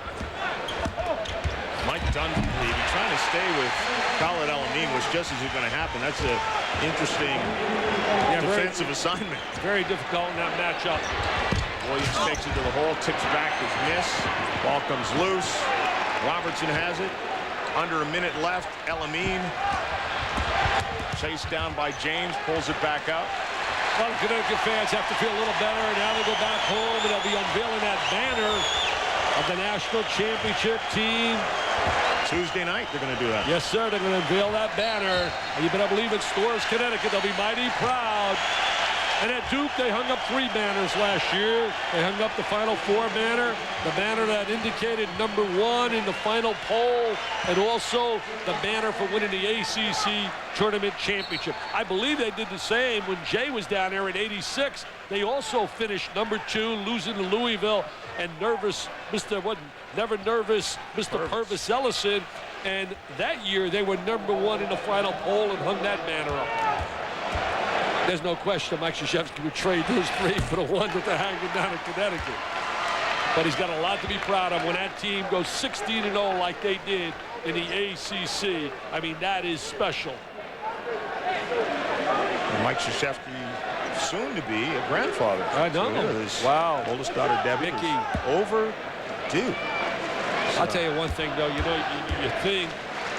Mike Dunleavy trying to stay with Khalid El-Amin, which just isn't going to happen. That's an interesting defensive assignment. Very difficult in that matchup. Williams takes it to the hole, tips back his miss. Ball comes loose. Robertson has it. Under a minute left. El-Amin chased down by James, pulls it back out. A lot of Connecticut fans have to feel a little better. Now they go back home and they'll be unveiling that banner of the national championship team. Tuesday night they're going to do that. Yes, sir. They're going to unveil that banner. And you better believe it, Stores Connecticut. They'll be mighty proud. And at Duke, they hung up 3 banners last year. They hung up the Final Four banner, the banner that indicated #1 in the final poll, and also the banner for winning the ACC tournament championship. I believe they did the same when Jay was down there in '86. They also finished #2, losing to Louisville, and nervous Mr. Never nervous Mr. Purvis Ellison. And that year, they were #1 in the final poll and hung that banner up. There's no question Mike Krzyzewski would trade those 3 for the one that they're hanging down in Connecticut. but he's got a lot to be proud of. When that team goes 16-0 like they did in the ACC, I mean, that is special. Mike Krzyzewski, soon to be a grandfather. I know. Wow. Oldest daughter, Debbie, Mickey. overdue. I'll tell you one thing, though. You know, you think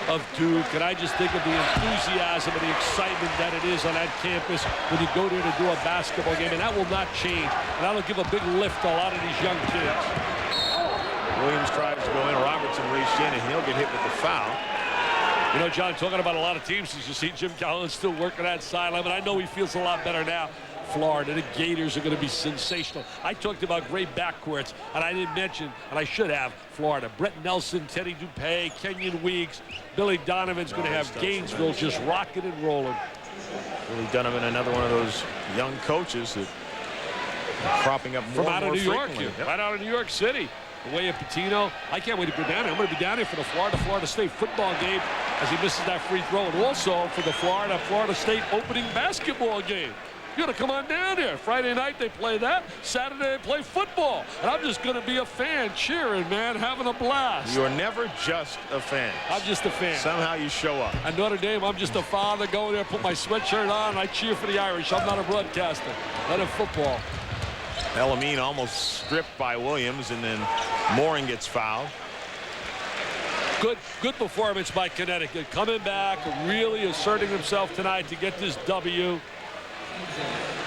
of Duke, and I just think of the enthusiasm and the excitement that it is on that campus when you go there to do a basketball game, and that will not change. And that'll give a big lift to a lot of these young kids. Williams tries to go in. Robertson reached in, and he'll get hit with the foul. You know, John, talking about a lot of teams, you see Jim Calhoun still working that sideline, but I know he feels a lot better now. Florida, the Gators are going to be sensational. I talked about great backcourts, and I didn't mention, and I should have, Florida. Brett Nelson, Teddy Dupay, Kenyon Weeks, Billy Donovan's going to have Gainesville just rocking and rolling. Billy Donovan, another one of those young coaches that are cropping up more from out and more of New York, frequently. right out of New York City. The way of Pitino. I can't wait to go down there. I'm going to be down here for the Florida State football game as he misses that free throw, and also for the Florida State opening basketball game. You got to come on down here. Friday night they play that. Saturday they play football. And I'm just going to be a fan cheering, man, having a blast. You're never just a fan. I'm just a fan. Somehow you show up. At Notre Dame, I'm just a father going there, put my sweatshirt on, and I cheer for the Irish. I'm not a broadcaster. Not in football. El-Amin almost stripped by Williams, and then Mooring gets fouled. Good performance by Connecticut. Coming back, really asserting himself tonight to get this W.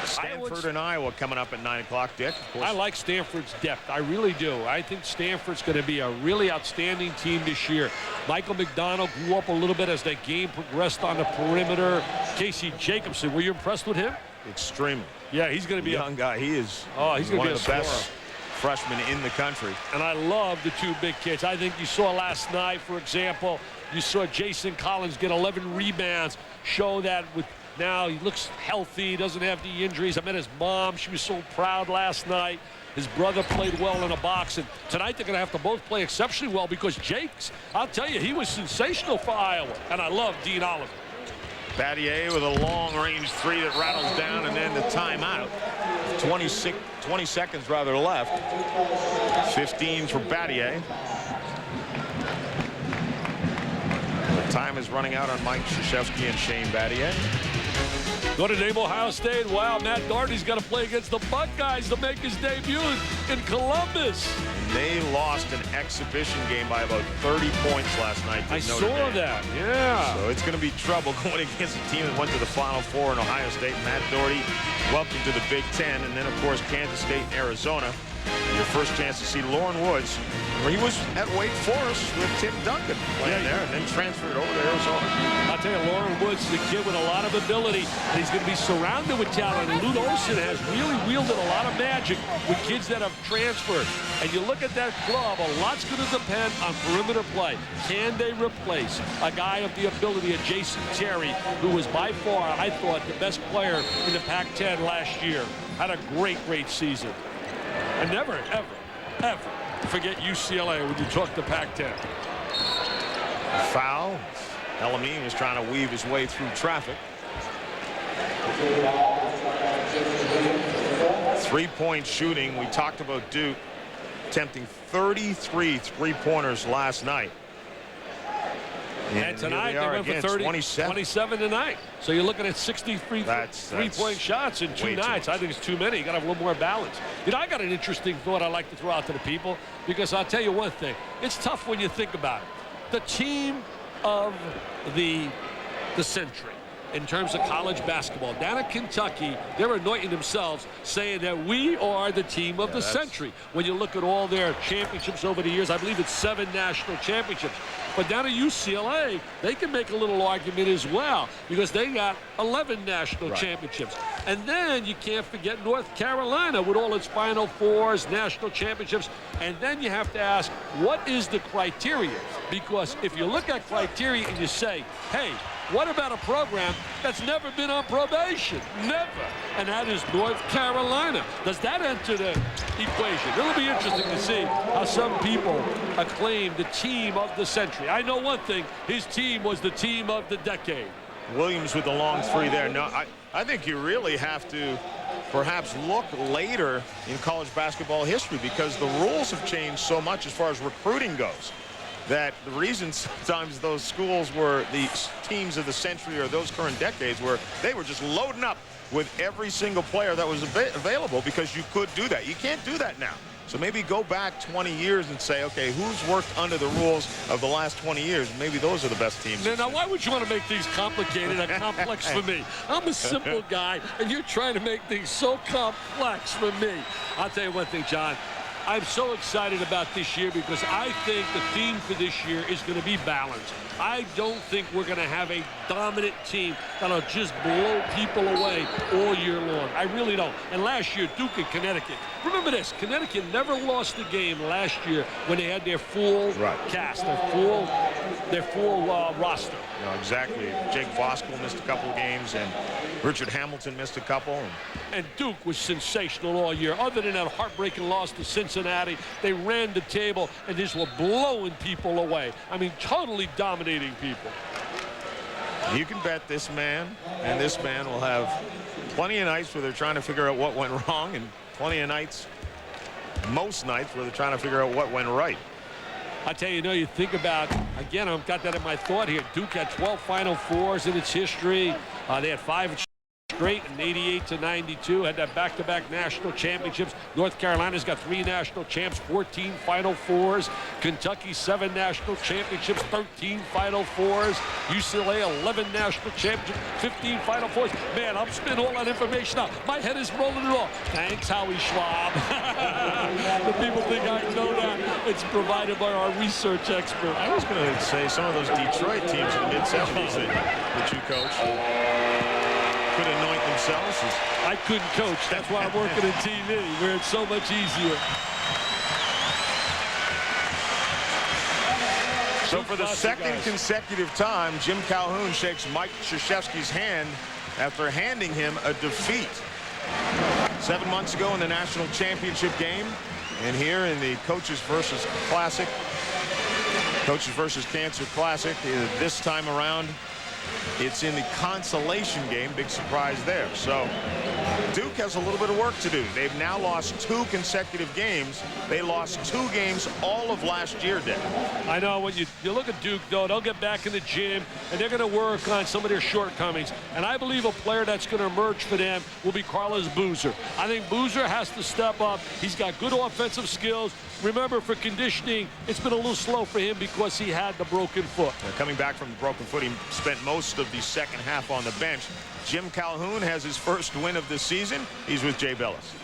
Stanford and Iowa coming up at 9 o'clock, Dick. Of course. I like Stanford's depth. I really do. I think Stanford's going to be a really outstanding team this year. Michael McDonald grew up a little bit as the game progressed on the perimeter. Casey Jacobson, were you impressed with him? Extremely. Yeah, he's going to be a young guy. He is he's one be of the best freshmen in the country. And I love the two big kids. I think you saw last night, for example, you saw Jason Collins get 11 rebounds, show that with now he looks healthy, doesn't have the injuries. I met his mom. She was so proud last night. His brother played well in a box, and tonight they're going to have to both play exceptionally well because Jakes, I'll tell you, he was sensational for Iowa, and I love Dean Oliver. Battier with a long-range three that rattles down, and then the timeout. 20 seconds rather left. 15 for Battier. The time is running out on Mike Krzyzewski and Shane Battier. Notre Dame, Ohio State. Wow, Matt Doherty's got to play against the Buckeyes to make his debut in Columbus. They lost an exhibition game by about 30 points last night. I saw that, yeah. So it's going to be trouble going against a team that went to the Final Four in Ohio State. Matt Doherty, welcome to the Big Ten. And then, of course, Kansas State and Arizona. Your first chance to see Lauren Woods, where he was at Wake Forest with Tim Duncan playing there, and then transferred over to Arizona. I'll tell you, Lauren Woods is a kid with a lot of ability, and he's going to be surrounded with talent. And Lute Olson has really wielded a lot of magic with kids that have transferred. And you look at that club, a lot's going to depend on perimeter play. Can they replace a guy of the ability of Jason Terry, who was by far, I thought, the best player in the Pac-10 last year? Had a great season. And never, ever forget UCLA when you talk the Pac-10. Foul. El-Amin was trying to weave his way through traffic. Three-point shooting. We talked about Duke attempting 33 three-pointers last night. And tonight they went for 27 tonight. So you're looking at 63 three-point shots in 2 nights. I think it's too many. You got to have a little more balance. You know, I got an interesting thought I'd like to throw out to the people, because I'll tell you one thing. It's tough when you think about it. The team of the century in terms of college basketball down in Kentucky, they're anointing themselves, saying that we are the team of the century. When you look at all their championships over the years, I believe it's 7 national championships. But down at UCLA, they can make a little argument as well, because they got 11 national championships. And then you can't forget North Carolina with all its Final Fours, national championships. And then you have to ask, what is the criteria? Because if you look at criteria and you say, hey, what about a program that's never been on probation? Never. And that is North Carolina. Does that enter the equation? It'll be interesting to see how some people acclaim the team of the century. I know one thing. His team was the team of the decade. Williams with the long three there. No, I think you really have to perhaps look later in college basketball history, because the rules have changed so much as far as recruiting goes, that the reason sometimes those schools were the teams of the century or those current decades where they were just loading up with every single player that was available, because you could do that. You can't do that now. So maybe go back 20 years and say, okay, who's worked under the rules of the last 20 years? Maybe those are the best teams. Now, why would you want to make things complicated and complex for me? I'm a simple guy, and you're trying to make things so complex for me. I'll tell you one thing, John. I'm so excited about this year because I think the theme for this year is going to be balance. I don't think we're going to have a dominant team that'll just blow people away all year long. I really don't. And last year, Duke and Connecticut. Remember this, Connecticut never lost a game last year when they had their full cast, their full roster. No, exactly. Jake Voskuhl missed a couple of games, and Richard Hamilton missed a couple. And Duke was sensational all year. Other than that heartbreaking loss to Cincinnati, they ran the table and just were blowing people away. I mean, totally dominating people. You can bet this man and this man will have plenty of nights where they're trying to figure out what went wrong, and plenty of nights, most nights, where they're trying to figure out what went right. I tell you, you think about, again, I've got that in my thought here. Duke had 12 Final Fours in its history. They had 5 straight in 88 to 92, had that back-to-back national championships. North Carolina's got 3 national champs, 14 Final Fours. Kentucky, 7 national championships, 13 Final Fours. UCLA, 11 national championships, 15 Final Fours. Man, I'm spitting all that information out. My head is rolling it all. Thanks, Howie Schwab. The people think I know that. It's provided by our research expert. I was going to say some of those Detroit teams in the mid-70s that you coached could anoint themselves. I couldn't coach. That's why I'm working in TV, where it's so much easier. So for the second consecutive time, Jim Calhoun shakes Mike Krzyzewski's hand after handing him a defeat. 7 months ago in the national championship game, and here in the Coaches versus Classic, Coaches versus Cancer Classic, this time around, it's in the consolation game. Big surprise there. So Duke has a little bit of work to do. They've now lost 2 consecutive games. They lost 2 games all of last year, Dick. I know. When you look at Duke, though, they'll get back in the gym, and they're going to work on some of their shortcomings. And I believe a player that's going to emerge for them will be Carlos Boozer. I think Boozer has to step up. He's got good offensive skills. Remember, for conditioning, it's been a little slow for him because he had the broken foot. Coming back from the broken foot, he spent most of the second half on the bench. Jim Calhoun has his first win of the season. He's with Jay Bellis.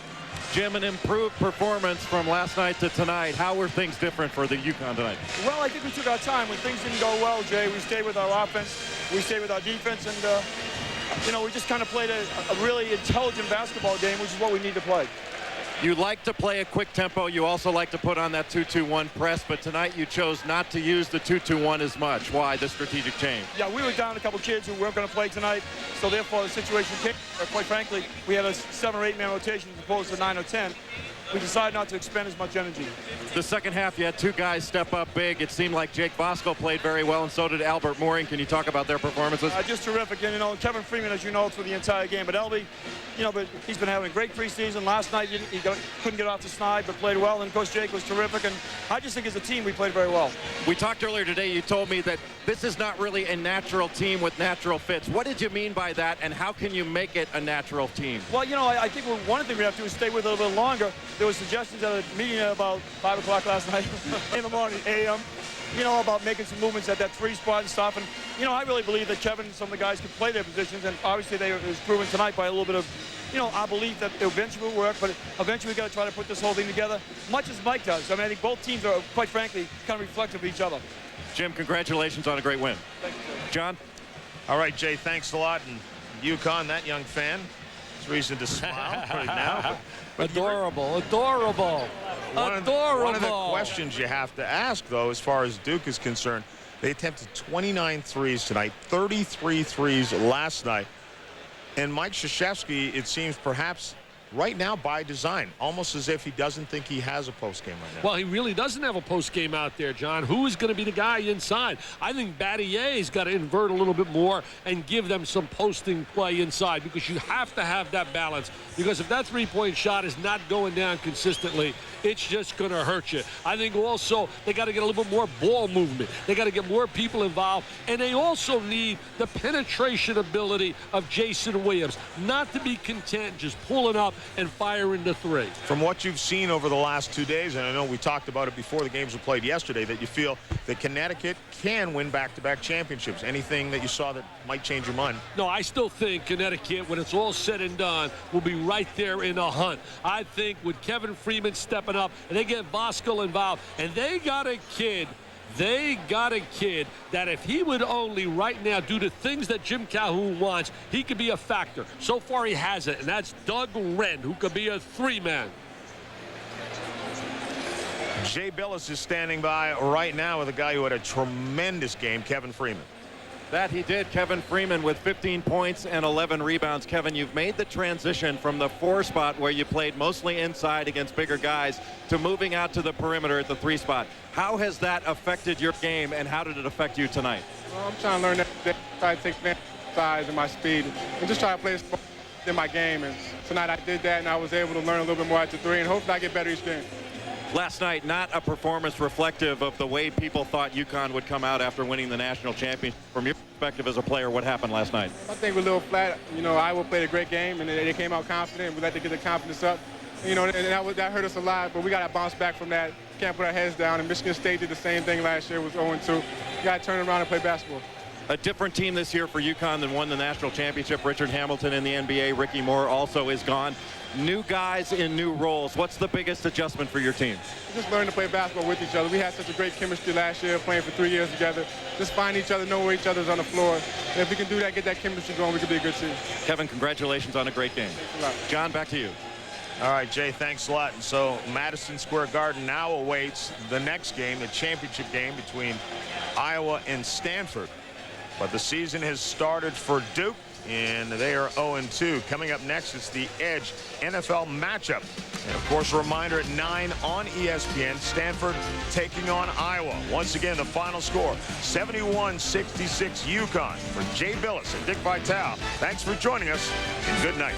Jim, an improved performance from last night to tonight. How were things different for the UConn tonight? Well, I think we took our time. When things didn't go well, Jay, we stayed with our offense. We stayed with our defense. And, we just kind of played a really intelligent basketball game, which is what we need to play. You like to play a quick tempo. You also like to put on that 2-2-1 press, but tonight you chose not to use the 2-2-1 as much. Why the strategic change? Yeah, we were down a couple kids who weren't going to play tonight, so therefore the situation came. Quite frankly, we had a 7 or 8 man rotation as opposed to 9 or 10. We decided not to expend as much energy. The second half, you had 2 guys step up big. It seemed like Jake Voskuhl played very well, and so did Albert Mooring. Can you talk about their performances? Just terrific. And, Kevin Freeman, as you know, through the entire game. But Elby, but he's been having a great preseason. Last night, he couldn't get off the snide, but played well. And Coach Jake was terrific. And I just think as a team, we played very well. We talked earlier today. You told me that this is not really a natural team with natural fits. What did you mean by that, and how can you make it a natural team? Well, I think one thing we have to do is stay with it a little bit longer. There was suggestions at a meeting at about 5 o'clock last night in the morning, a.m., about making some movements at that 3 spot and stuff. And, I really believe that Kevin and some of the guys can play their positions, and obviously it was proven tonight by a little bit of, our belief that eventually will work, but eventually we got to try to put this whole thing together, much as Mike does. I mean, I think both teams are, quite frankly, kind of reflective of each other. Jim, congratulations on a great win. Thank you, John? All right, Jay, thanks a lot. And UConn, that young fan, it's reason to smile right now. But adorable, adorable, adorable. One of the questions you have to ask, though, as far as Duke is concerned, they attempted 29 threes tonight, 33 threes last night. And Mike Krzyzewski, it seems, perhaps right now by design, almost as if he doesn't think he has a postgame right now. Well, he really doesn't have a postgame out there, John. Who is going to be the guy inside? I think Battier's got to invert a little bit more and give them some posting play inside, because you have to have that balance. Because if that three-point shot is not going down consistently, it's just going to hurt you. I think also they got to get a little bit more ball movement. They got to get more people involved, and they also need the penetration ability of Jason Williams, not to be content just pulling up and firing the three. From what you've seen over the last 2 days, and I know we talked about it before the games were played yesterday, that you feel that Connecticut can win back-to-back championships. Anything that you saw that might change your mind? No, I still think Connecticut, when it's all said and done, will be right there in the hunt. I think with Kevin Freeman stepping up, and they get Voskuhl involved, and they got a kid that if he would only right now do the things that Jim Calhoun wants, he could be a factor. So far he hasn't, and that's Doug Wren, who could be a three-man. Jay Billis is standing by right now with a guy who had a tremendous game, Kevin Freeman. That he did. Kevin Freeman with 15 points and 11 rebounds. Kevin, you've made the transition from the 4 spot where you played mostly inside against bigger guys to moving out to the perimeter at the 3 spot. How has that affected your game, and how did it affect you tonight? Well, I'm trying to learn that, try to take advantage of my size and my speed, and just try to play in my game. And tonight I did that, and I was able to learn a little bit more at the 3, and hopefully I get better each game. Last night, not a performance reflective of the way people thought UConn would come out after winning the national championship. From your perspective as a player, what happened last night? I think we're a little flat. You know, Iowa played a great game, and they came out confident. We like to get the confidence up. You know, and that hurt us a lot, but we got to bounce back from that. Can't put our heads down, and Michigan State did the same thing last year, was 0-2. You got to turn around and play basketball. A different team this year for UConn than won the national championship. Richard Hamilton in the NBA. Ricky Moore also is gone. New guys in new roles. What's the biggest adjustment for your team? Just learn to play basketball with each other. We had such a great chemistry last year, playing for 3 years together. Just find each other, know where each other's on the floor. And if we can do that, get that chemistry going, we could be a good team. Kevin, congratulations on a great game. Thanks a lot. John, back to you. All right, Jay, thanks a lot. And so Madison Square Garden now awaits the next game, the championship game between Iowa and Stanford. But the season has started for Duke, and they are 0-2. Coming up next, it's the Edge NFL matchup. And, of course, a reminder at 9 on ESPN, Stanford taking on Iowa. Once again, the final score, 71-66 UConn. For Jay Billis and Dick Vitale, thanks for joining us, and good night.